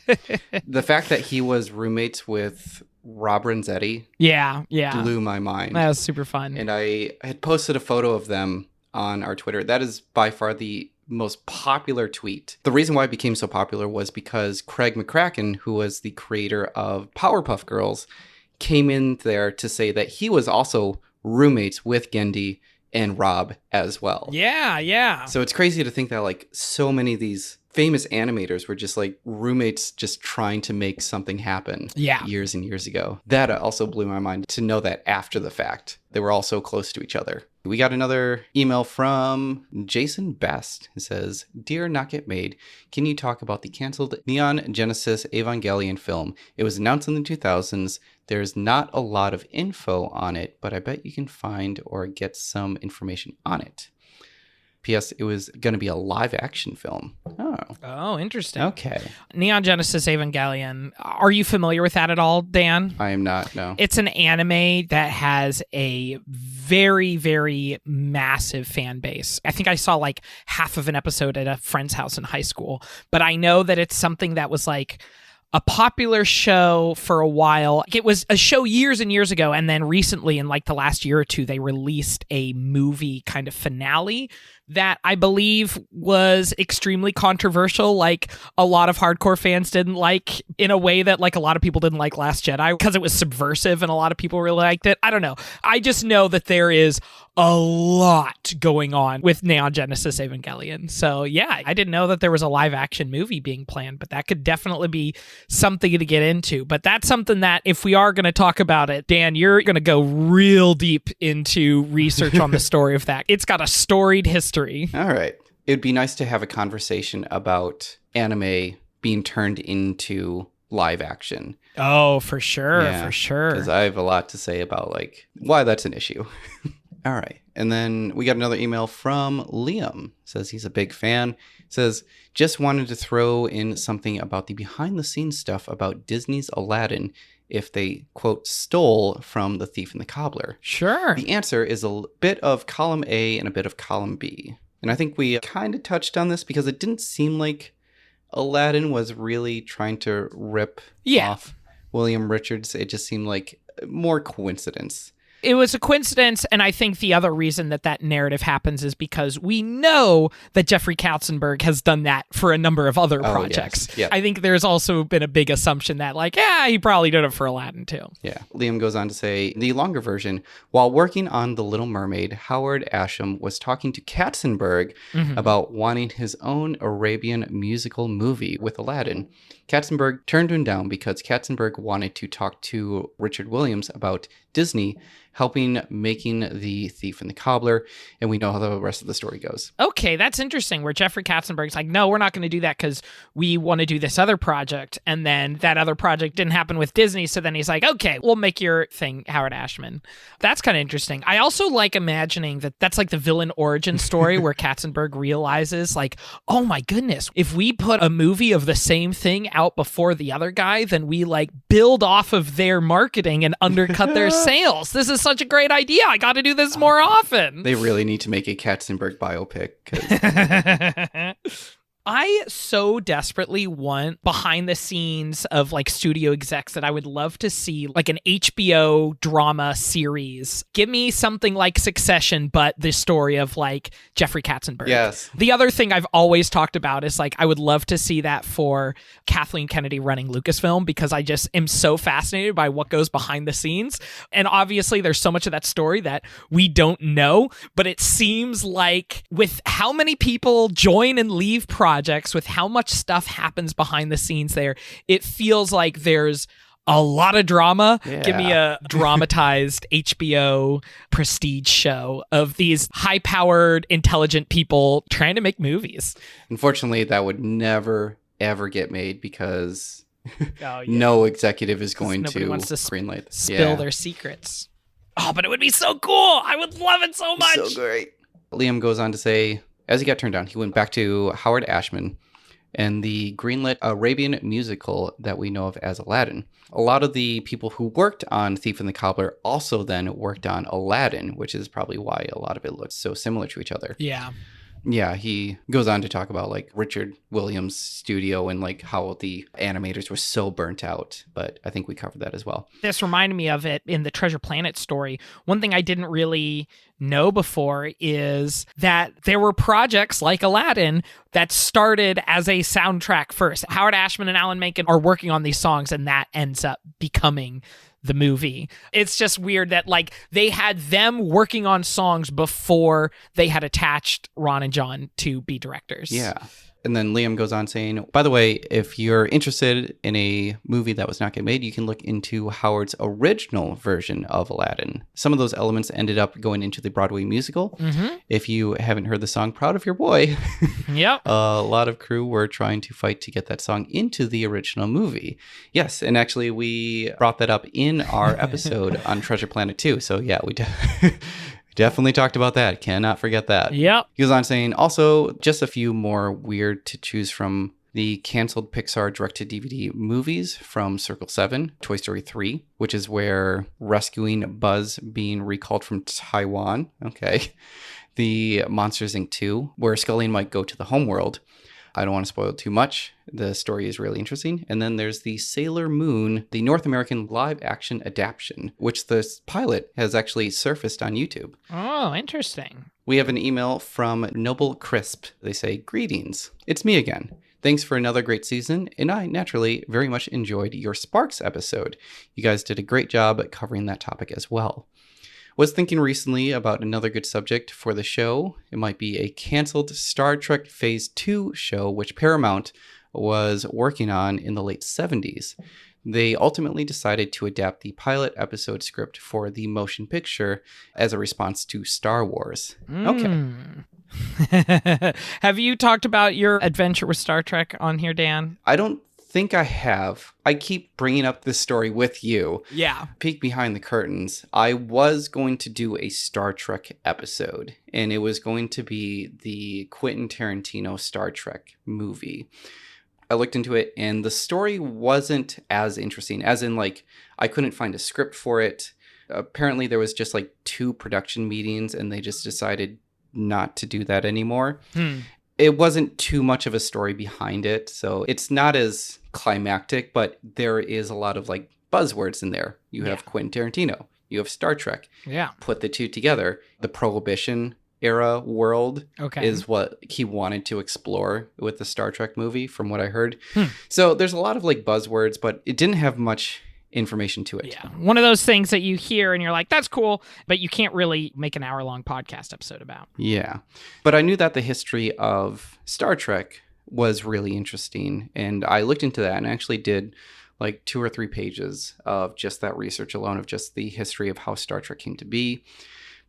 The fact that he was roommates with Rob Renzetti Yeah. blew my mind. That was super fun. And I had posted a photo of them on our Twitter. That is by far the most popular tweet. The reason why it became so popular was because Craig McCracken, who was the creator of Powerpuff Girls, came in there to say that he was also roommates with Genndy and Rob as well. Yeah. So it's crazy to think that like so many of these famous animators were just like roommates just trying to make something happen years and years ago. That also blew my mind to know that after the fact, they were all so close to each other. We got another email from Jason Best. It says, Dear Not Get Made, can you talk about the canceled Neon Genesis Evangelion film? It was announced in the 2000s. There's not a lot of info on it, but I bet you can find or get some information on it. P.S. It was going to be a live action film. Oh, interesting. Okay. Neon Genesis Evangelion. Are you familiar with that at all, Dan? I am not, no. It's an anime that has a very, very massive fan base. I think I saw like half of an episode at a friend's house in high school, but I know that it's something that was like a popular show for a while. It was a show years and years ago, and then recently, in like the last year or two, they released a movie kind of finale that I believe was extremely controversial. Like a lot of hardcore fans didn't like, in a way that like a lot of people didn't like Last Jedi because it was subversive and a lot of people really liked it. I don't know. I just know that there is a lot going on with Neon Genesis Evangelion. So yeah, I didn't know that there was a live action movie being planned, but that could definitely be something to get into. But that's something that if we are going to talk about it, Dan, you're going to go real deep into research on the story of that. It's got a storied history. All right. It'd be nice to have a conversation about anime being turned into live action. Oh, for sure. Yeah, for sure. Because I have a lot to say about like why that's an issue. All right. And then we got another email from Liam. Says he's a big fan. Says, just wanted to throw in something about the behind the scenes stuff about Disney's Aladdin if they, quote, stole from The Thief and the Cobbler. Sure. The answer is a bit of column A and a bit of column B. And I think we kind of touched on this because it didn't seem like Aladdin was really trying to rip off William Richards. It just seemed like more coincidence. It was a coincidence, and I think the other reason that narrative happens is because we know that Jeffrey Katzenberg has done that for a number of other projects. Yes. Yeah. I think there's also been a big assumption that, like, he probably did it for Aladdin too. Yeah. Liam goes on to say, the longer version, while working on The Little Mermaid, Howard Asham was talking to Katzenberg about wanting his own Arabian musical movie with Aladdin. Katzenberg turned him down because Katzenberg wanted to talk to Richard Williams about Disney helping making The Thief and the Cobbler, and we know how the rest of the story goes. Okay, that's interesting, where Jeffrey Katzenberg's like, no, we're not going to do that because we want to do this other project, and then that other project didn't happen with Disney, so then he's like, okay, we'll make your thing, Howard Ashman. That's kind of interesting. I also like imagining that that's like the villain origin story where Katzenberg realizes, like, oh my goodness, if we put a movie of the same thing out before the other guy, then we like build off of their marketing and undercut their sales. This is such a great idea. I got to do this more often. They really need to make a Katzenberg biopic. 'Cause I so desperately want behind the scenes of like studio execs that I would love to see like an HBO drama series. Give me something like Succession, but the story of like Jeffrey Katzenberg. Yes. The other thing I've always talked about is like I would love to see that for Kathleen Kennedy running Lucasfilm, because I just am so fascinated by what goes behind the scenes. And obviously there's so much of that story that we don't know, but it seems like with how many people join and leave projects, with how much stuff happens behind the scenes there, it feels like there's a lot of drama. Yeah. Give me a dramatized HBO prestige show of these high-powered, intelligent people trying to make movies. Unfortunately, that would never, ever get made because Oh, yeah. no executive is going Nobody to wants to greenlight this. Spill their secrets. Oh, but it would be so cool. I would love it so much. So great. Liam goes on to say, as he got turned down, he went back to Howard Ashman and the greenlit Arabian musical that we know of as Aladdin. A lot of the people who worked on Thief and the Cobbler also then worked on Aladdin, which is probably why a lot of it looks so similar to each other. Yeah. Yeah, he goes on to talk about like Richard Williams' studio and like how the animators were so burnt out, but I think we covered that as well. This reminded me of it in the Treasure Planet story. One thing I didn't really know before is that there were projects like Aladdin that started as a soundtrack first. Howard Ashman and Alan Menken are working on these songs, and that ends up becoming the movie. It's just weird that like they had them working on songs before they had attached Ron and John to be directors. Yeah. And then Liam goes on saying, by the way, if you're interested in a movie that was not getting made, you can look into Howard's original version of Aladdin. Some of those elements ended up going into the Broadway musical. Mm-hmm. If you haven't heard the song Proud of Your Boy, Yep. a lot of crew were trying to fight to get that song into the original movie. Yes, and actually we brought that up in our episode on Treasure Planet 2. So yeah, we definitely talked about that. Cannot forget that. Yep. He goes on saying, also, just a few more weird to choose from the canceled Pixar direct-to-DVD movies from Circle 7, Toy Story 3, which is where rescuing Buzz being recalled from Taiwan. Okay. The Monsters, Inc. 2, where Scully and Mike go to the homeworld. I don't want to spoil too much. The story is really interesting. And then there's the Sailor Moon, the North American live-action adaptation, which the pilot has actually surfaced on YouTube. Oh, interesting. We have an email from Noble Crisp. They say, greetings. It's me again. Thanks for another great season, and I naturally very much enjoyed your Sparks episode. You guys did a great job at covering that topic as well. Was thinking recently about another good subject for the show. It might be a canceled Star Trek Phase 2 show, which Paramount was working on in the late 70s. They ultimately decided to adapt the pilot episode script for the motion picture as a response to Star Wars. Okay. Have you talked about your adventure with Star Trek on here, Dan? I don't think I have. I keep bringing up this story with you. Yeah. Peek behind the curtains. I was going to do a Star Trek episode, and it was going to be the Quentin Tarantino Star Trek movie. I looked into it, and the story wasn't as interesting, as in, like, I couldn't find a script for it. Apparently, there was just, like, 2 production meetings, and they just decided not to do that anymore. It wasn't too much of a story behind it, so it's not as climactic, but there is a lot of, like, buzzwords in there. You have Quentin Tarantino. you have Star Trek. Yeah. Put the two together. The Prohibition era world is what he wanted to explore with the Star Trek movie, from what I heard. So there's a lot of like buzzwords, but it didn't have much information to it. Yeah. One of those things that you hear and you're like, that's cool, but you can't really make an hour-long podcast episode about. Yeah. But I knew that the history of Star Trek was really interesting, and I looked into that and actually did like 2 or 3 pages of just that research alone, of just the history of how Star Trek came to be.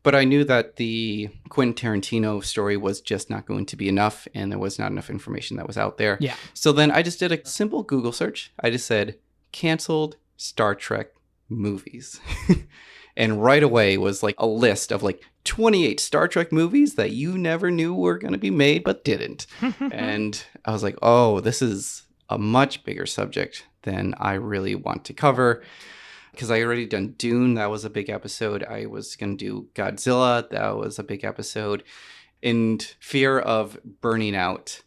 But I knew that the Quentin Tarantino story was just not going to be enough, and there was not enough information that was out there. Yeah. So then I just did a simple Google search. I just said, canceled Star Trek movies. And right away was like a list of like 28 Star Trek movies that you never knew were going to be made, but didn't. And I was like, oh, this is a much bigger subject than I really want to cover. Because I already done Dune. That was a big episode. I was going to do Godzilla. That was a big episode. In fear of burning out,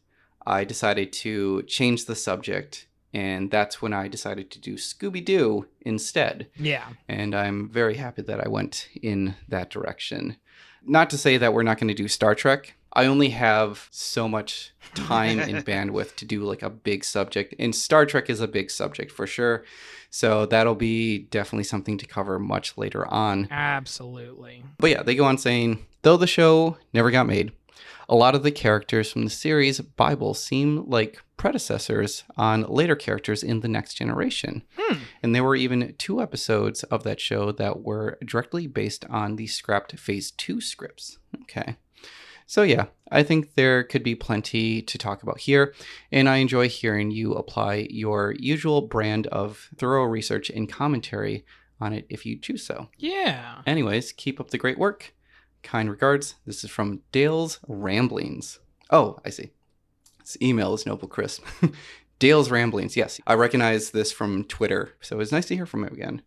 I decided to change the subject. And that's when I decided to do Scooby-Doo instead. Yeah. And I'm very happy that I went in that direction. Not to say that we're not going to do Star Trek. I only have so much time and bandwidth to do like a big subject. And Star Trek is a big subject for sure. So that'll be definitely something to cover much later on. Absolutely. But yeah, they go on saying, though the show never got made, a lot of the characters from the series Bible seem like predecessors on later characters in The Next Generation. And there were even 2 episodes of that show that were directly based on the scrapped Phase 2 scripts. Okay. So yeah, I think there could be plenty to talk about here, and I enjoy hearing you apply your usual brand of thorough research and commentary on it if you choose so. Yeah. Anyways, keep up the great work. Kind regards. This is from Dale's Ramblings. Oh, I see. This email is Noble Crisp. Dale's Ramblings. Yes, I recognize this from Twitter, so it's nice to hear from him again.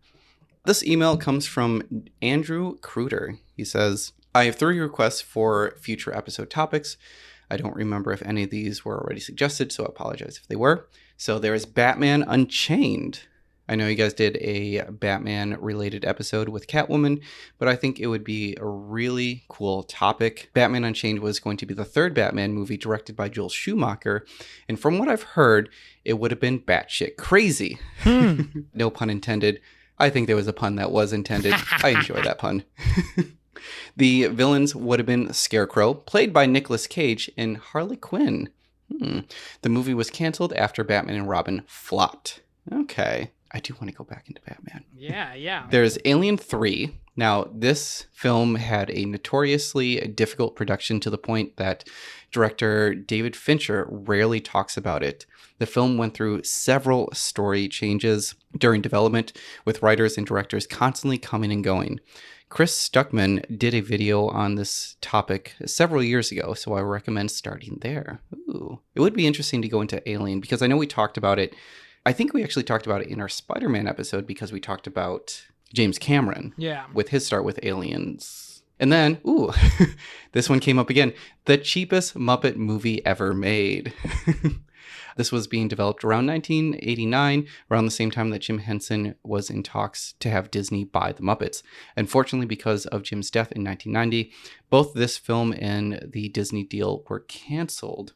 This email comes from Andrew Kruder. He says, I have 3 requests for future episode topics. I don't remember if any of these were already suggested, so I apologize if they were. So there is Batman Unchained. I know you guys did a Batman-related episode with Catwoman, but I think it would be a really cool topic. Batman Unchained was going to be the 3rd Batman movie directed by Joel Schumacher, and from what I've heard, it would have been batshit crazy. No pun intended. I think there was a pun that was intended. I enjoy that pun. The villains would have been Scarecrow, played by Nicolas Cage, and Harley Quinn. The movie was canceled after Batman and Robin flopped. Okay. I do want to go back into Batman. Yeah. There's Alien 3. Now, this film had a notoriously difficult production to the point that director David Fincher rarely talks about it. The film went through several story changes during development, with writers and directors constantly coming and going. Chris Stuckman did a video on this topic several years ago, so I recommend starting there. Ooh. It would be interesting to go into Alien, because I know we talked about it. I think we actually talked about it in our Spider-Man episode, because we talked about James Cameron with his start with Aliens. And then, this one came up again. The cheapest Muppet movie ever made. This was being developed around 1989, around the same time that Jim Henson was in talks to have Disney buy the Muppets. Unfortunately, because of Jim's death in 1990, both this film and the Disney deal were canceled.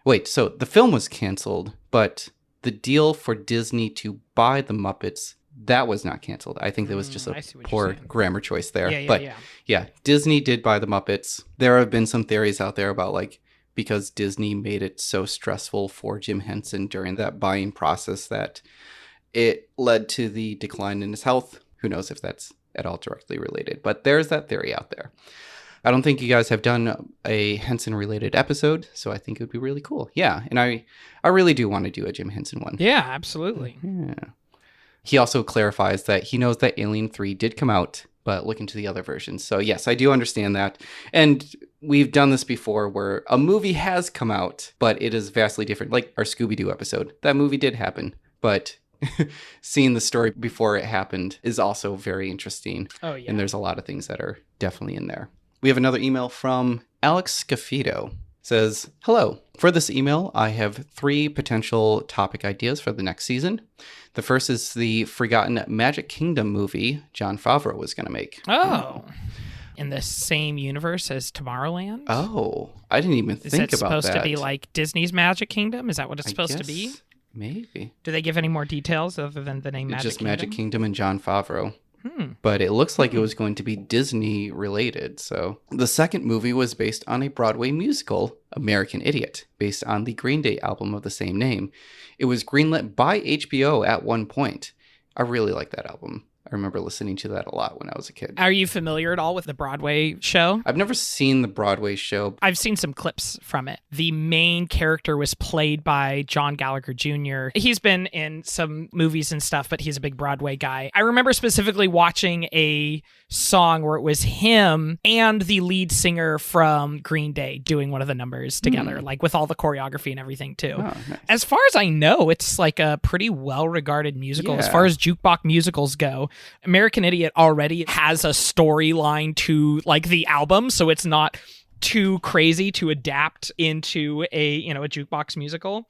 Wait, so the film was canceled, but the deal for Disney to buy the Muppets, that was not canceled. I think there was just a poor grammar choice there. Yeah, Disney did buy the Muppets. There have been some theories out there about like, because Disney made it so stressful for Jim Henson during that buying process that it led to the decline in his health. Who knows if that's at all directly related, but there's that theory out there. I don't think you guys have done a Henson-related episode, so I think it would be really cool. Yeah, and I really do want to do a Jim Henson one. Yeah, absolutely. Yeah. He also clarifies that he knows that Alien 3 did come out, but look into the other versions. So yes, I do understand that. And we've done this before where a movie has come out, but it is vastly different. Like our Scooby-Doo episode. That movie did happen, but seeing the story before it happened is also very interesting. Oh, yeah. And there's a lot of things that are definitely in there. We have another email from Alex Scafido. Says, hello. For this email, I have 3 potential topic ideas for the next season. The first is the forgotten Magic Kingdom movie Jon Favreau was going to make. Oh. In the same universe as Tomorrowland? Oh, I didn't even think about that. Is it supposed to be like Disney's Magic Kingdom? Is that what it's supposed to be? Maybe. Do they give any more details other than the name Magic Just Kingdom? Magic Kingdom and Jon Favreau. But it looks like it was going to be Disney related. So the second movie was based on a Broadway musical, American Idiot, based on the Green Day album of the same name. It was greenlit by HBO at one point. I really like that album. I remember listening to that a lot when I was a kid. Are you familiar at all with the Broadway show? I've never seen the Broadway show. I've seen some clips from it. The main character was played by John Gallagher Jr. He's been in some movies and stuff, but he's a big Broadway guy. I remember specifically watching a song where it was him and the lead singer from Green Day doing one of the numbers together, like with all the choreography and everything too. Oh, nice. As far as I know, it's like a pretty well-regarded musical. As Yeah. far as jukebox musicals go, American Idiot already has a storyline to like the album, so it's not too crazy to adapt into a jukebox musical.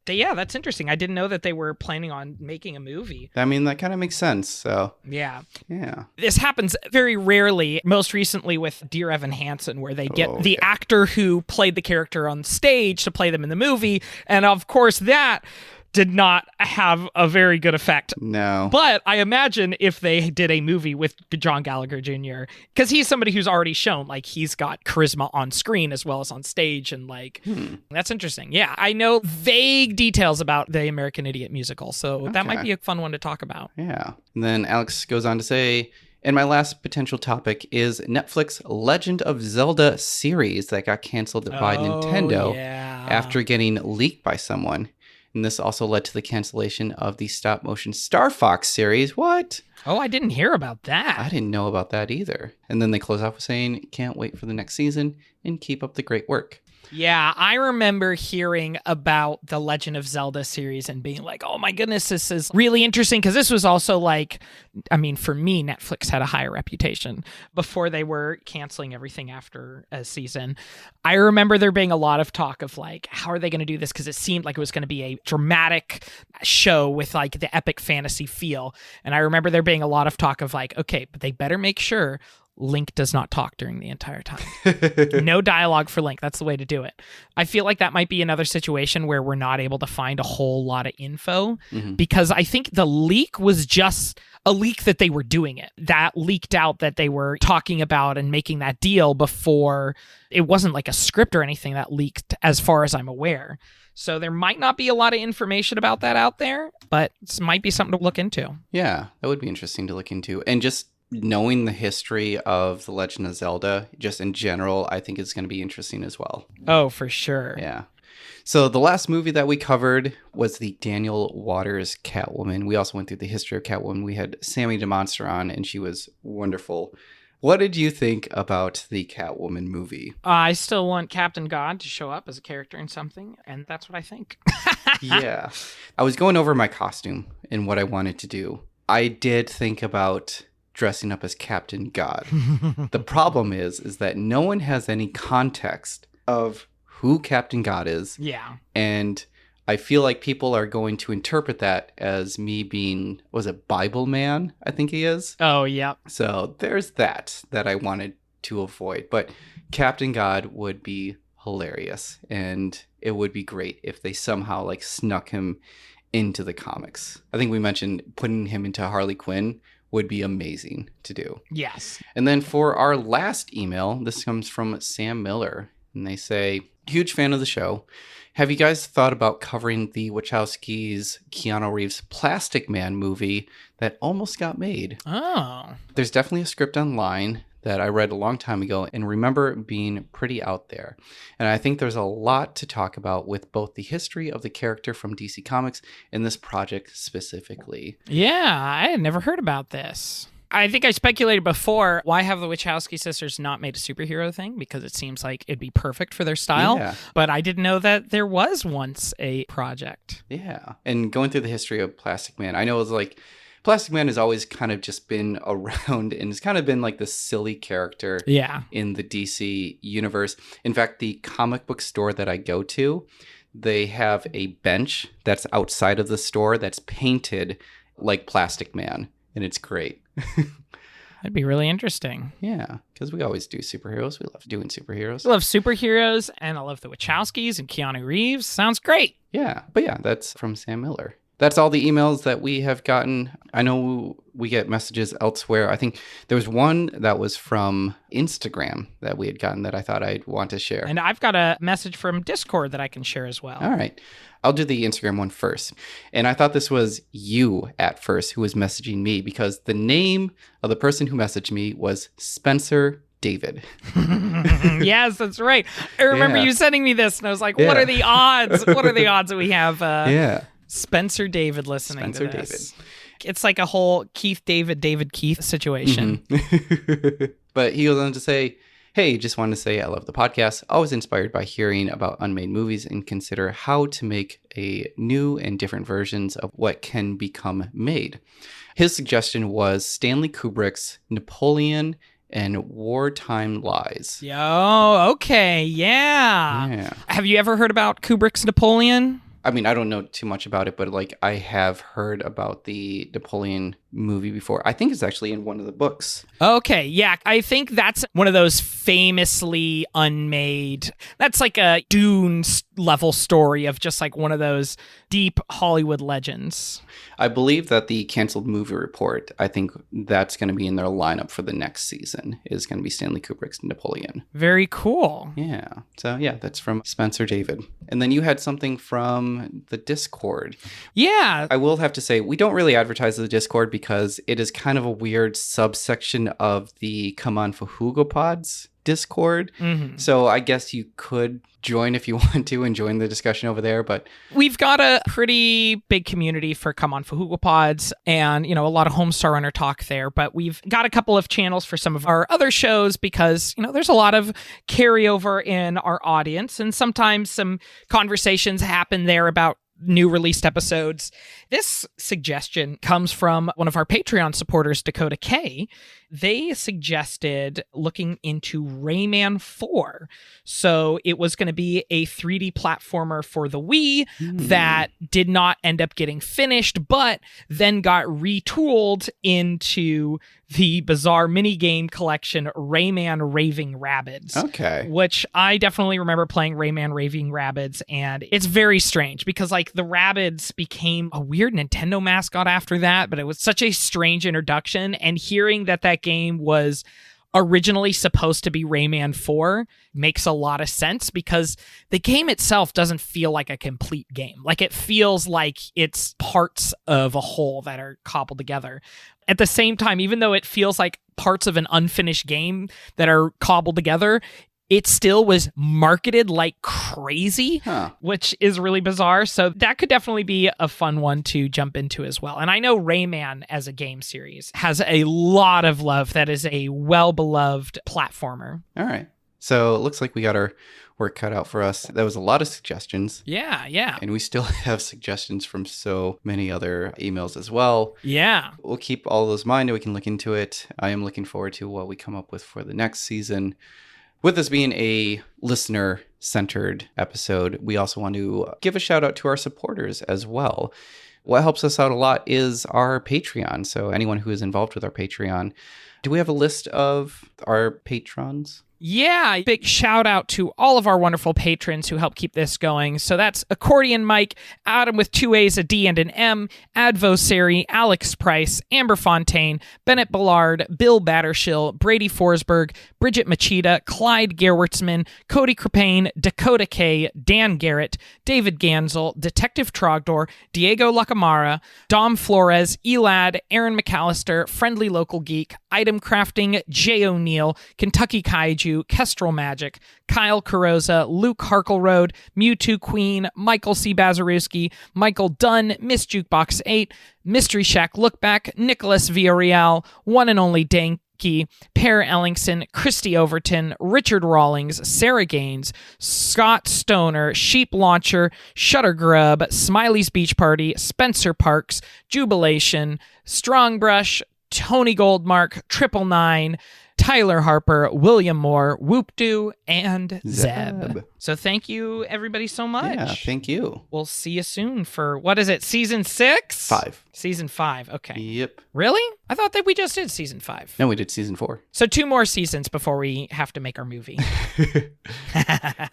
Yeah, that's interesting. I didn't know that they were planning on making a movie. I mean, that kind of makes sense. So, Yeah. yeah. This happens very rarely, most recently with Dear Evan Hansen, where they get the actor who played the character on stage to play them in the movie. And of course, that did not have a very good effect. No. But I imagine if they did a movie with John Gallagher Jr., because he's somebody who's already shown, like, he's got charisma on screen as well as on stage, and, like, that's interesting. Yeah, I know vague details about the American Idiot musical, so that might be a fun one to talk about. Yeah. And then Alex goes on to say, and my last potential topic is Netflix Legend of Zelda series that got canceled by Nintendo after getting leaked by someone. And this also led to the cancellation of the stop-motion Star Fox series. What? Oh, I didn't hear about that. I didn't know about that either. And then they close off with saying, can't wait for the next season and keep up the great work. Yeah, I remember hearing about the Legend of Zelda series and being like, oh my goodness, this is really interesting. Because this was also like, I mean, for me, Netflix had a higher reputation before they were canceling everything after a season. I remember there being a lot of talk of like, how are they going to do this? Because it seemed like it was going to be a dramatic show with like the epic fantasy feel. And I remember there being a lot of talk of like, okay, but they better make sure Link does not talk during the entire time. No dialogue for Link. That's the way to do it. I feel like that might be another situation where we're not able to find a whole lot of info because I think the leak was just a leak that they were doing it. That leaked out that they were talking about and making that deal before. It wasn't like a script or anything that leaked as far as I'm aware. So there might not be a lot of information about that out there, but this might be something to look into. Yeah, that would be interesting to look into. And just knowing the history of The Legend of Zelda, just in general, I think it's going to be interesting as well. Oh, for sure. Yeah. So the last movie that we covered was the Daniel Waters Catwoman. We also went through the history of Catwoman. We had Sammy DeMonster on, and she was wonderful. What did you think about the Catwoman movie? I still want Captain God to show up as a character in something, and that's what I think. Yeah. I was going over my costume and what I wanted to do. I did think about dressing up as Captain God. The problem is that no one has any context of who Captain God is. Yeah. And I feel like people are going to interpret that as me being, was it Bible Man? I think he is. Oh, yeah. So there's that I wanted to avoid. But Captain God would be hilarious. And it would be great if they somehow like snuck him into the comics. I think we mentioned putting him into Harley Quinn would be amazing to do. Yes. And then for our last email, this comes from Sam Miller. And they say, huge fan of the show. Have you guys thought about covering the Wachowskis' Keanu Reeves Plastic Man movie that almost got made? Oh. There's definitely a script online that I read a long time ago and remember being pretty out there. And I think there's a lot to talk about with both the history of the character from DC Comics and this project specifically. Yeah, I had never heard about this. I think I speculated before, why have the Wachowski sisters not made a superhero thing? Because it seems like it'd be perfect for their style. Yeah. But I didn't know that there was once a project. Yeah. And going through the history of Plastic Man, I know it was like Plastic Man has always kind of just been around and has kind of been like the silly character in the DC universe. In fact, the comic book store that I go to, they have a bench that's outside of the store that's painted like Plastic Man, and it's great. That'd be really interesting. Yeah, because we always do superheroes. We love doing superheroes. I love superheroes, and I love the Wachowskis and Keanu Reeves. Sounds great. Yeah, but yeah, that's from Sam Miller. That's all the emails that we have gotten. I know we get messages elsewhere. I think there was one that was from Instagram that we had gotten that I thought I'd want to share. And I've got a message from Discord that I can share as well. All right. I'll do the Instagram one first. And I thought this was you at first who was messaging me because the name of the person who messaged me was Spencer David. Yes, that's right. I remember you sending me this and I was like, what are the odds? What are the odds that we have Spencer David listening to this? David. It's like a whole Keith Keith situation. Mm-hmm. But he goes on to say, hey, just wanted to say I love the podcast. Always inspired by hearing about unmade movies and consider how to make a new and different versions of what can become made. His suggestion was Stanley Kubrick's Napoleon and Wartime Lies. Yo, okay, yeah. Have you ever heard about Kubrick's Napoleon? I mean, I don't know too much about it, but like I have heard about the Napoleon movie before. I think it's actually in one of the books. Okay, yeah. I think that's one of those famously unmade, that's like a Dune level story of just like one of those deep Hollywood legends. I believe that the canceled movie report, I think that's going to be in their lineup for the next season, is going to be Stanley Kubrick's Napoleon. Very cool. Yeah. So yeah, that's from Spencer David. And then you had something from the Discord. Yeah. I will have to say, we don't really advertise the Discord because it is kind of a weird subsection of the Come On Fahugo Pods Discord. Mm-hmm. So I guess you could join if you want to and join the discussion over there, but we've got a pretty big community for Come On Fahugo Pods and, you know, a lot of Homestar Runner talk there, but we've got a couple of channels for some of our other shows because, you know, there's a lot of carryover in our audience and sometimes some conversations happen there about new released episodes. This suggestion comes from one of our Patreon supporters, Dakota K. They suggested looking into Rayman 4. So it was going to be a 3D platformer for the Wii that did not end up getting finished, but then got retooled into the bizarre minigame collection Rayman Raving Rabbids. Okay. Which I definitely remember playing Rayman Raving Rabbids, and it's very strange because like the Rabbids became a weird Nintendo mascot after that, but it was such a strange introduction, and hearing that game was originally supposed to be Rayman 4 makes a lot of sense because the game itself doesn't feel like a complete game. Like it feels like it's parts of a whole that are cobbled together. At the same time, even though it feels like parts of an unfinished game that are cobbled together, it still was marketed like crazy, which is really bizarre. So that could definitely be a fun one to jump into as well. And I know Rayman as a game series has a lot of love. That is a well-beloved platformer. All right. So it looks like we got our work cut out for us. That was a lot of suggestions. Yeah. And we still have suggestions from so many other emails as well. Yeah. We'll keep all those in mind and we can look into it. I am looking forward to what we come up with for the next season. With this being a listener-centered episode, we also want to give a shout out to our supporters as well. What helps us out a lot is our Patreon. So anyone who is involved with our Patreon, do we have a list of our patrons? Yeah, big shout out to all of our wonderful patrons who help keep this going. So that's Accordion Mike, Adam with 2 A's, a D and an M, Advosary, Alex Price, Amber Fontaine, Bennett Ballard, Bill Battershill, Brady Forsberg, Bridget Machida, Clyde Gerwertsman, Cody Crepane, Dakota K, Dan Garrett, David Gansel, Detective Trogdor, Diego Lacamara, Dom Flores, Elad, Aaron McAllister, Friendly Local Geek, Item Crafting, Jay O'Neill, Kentucky Kaiju, Kestrel Magic, Kyle Carosa, Luke Harkleroad, Mewtwo Queen, Michael C. Bazarewski, Michael Dunn, Miss Jukebox 8, Mystery Shack Lookback, Nicholas Villarreal, One and Only Dane, Key, Pear Ellingson, Christy Overton, Richard Rawlings, Sarah Gaines, Scott Stoner, Sheep Launcher, Shutter Grub, Smiley's Beach Party, Spencer Parks, Jubilation, Strongbrush, Tony Goldmark, 999, Tyler Harper, William Moore, Whoop-Doo, and Zeb. So thank you, everybody, so much. Yeah, thank you. We'll see you soon for, what is it, season 6? 5. Season 5, okay. Yep. Really? I thought that we just did season 5. No, we did season 4. So 2 more seasons before we have to make our movie.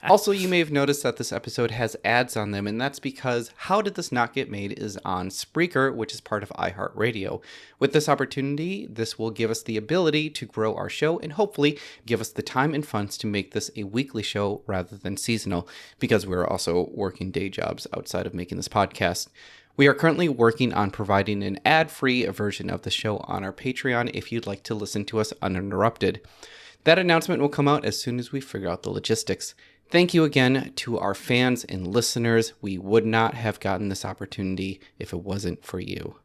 Also, you may have noticed that this episode has ads on them, and that's because How Did This Not Get Made is on Spreaker, which is part of iHeartRadio. With this opportunity, this will give us the ability to grow our show and hopefully give us the time and funds to make this a weekly show rather than seasonal, because we're also working day jobs outside of making this podcast. We are currently working on providing an ad-free version of the show on our Patreon if you'd like to listen to us uninterrupted. That announcement will come out as soon as we figure out the logistics. Thank you again to our fans and listeners. We would not have gotten this opportunity if it wasn't for you.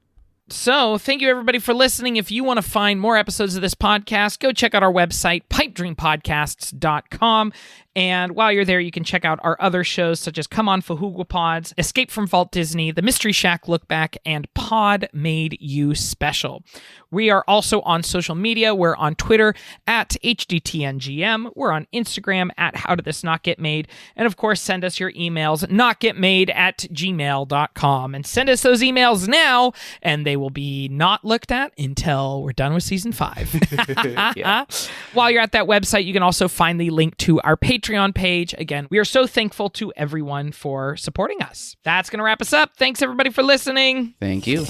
So, thank you everybody for listening. If you want to find more episodes of this podcast, go check out our website, pipedreampodcasts.com. And while you're there, you can check out our other shows such as Come On Fahuguapods, Escape from Vault Disney, The Mystery Shack Look Back, and Pod Made You Special. We are also on social media. We're on Twitter at HDTNGM. We're on Instagram at How Did This Not Get Made? And of course, send us your emails, notgetmade@gmail.com. And send us those emails now, and they will be not looked at until we're done with season 5. Yeah. While you're at that website, you can also find the link to our Patreon page. Again, we are so thankful to everyone for supporting us. That's going to wrap us up. Thanks everybody for listening. Thank you.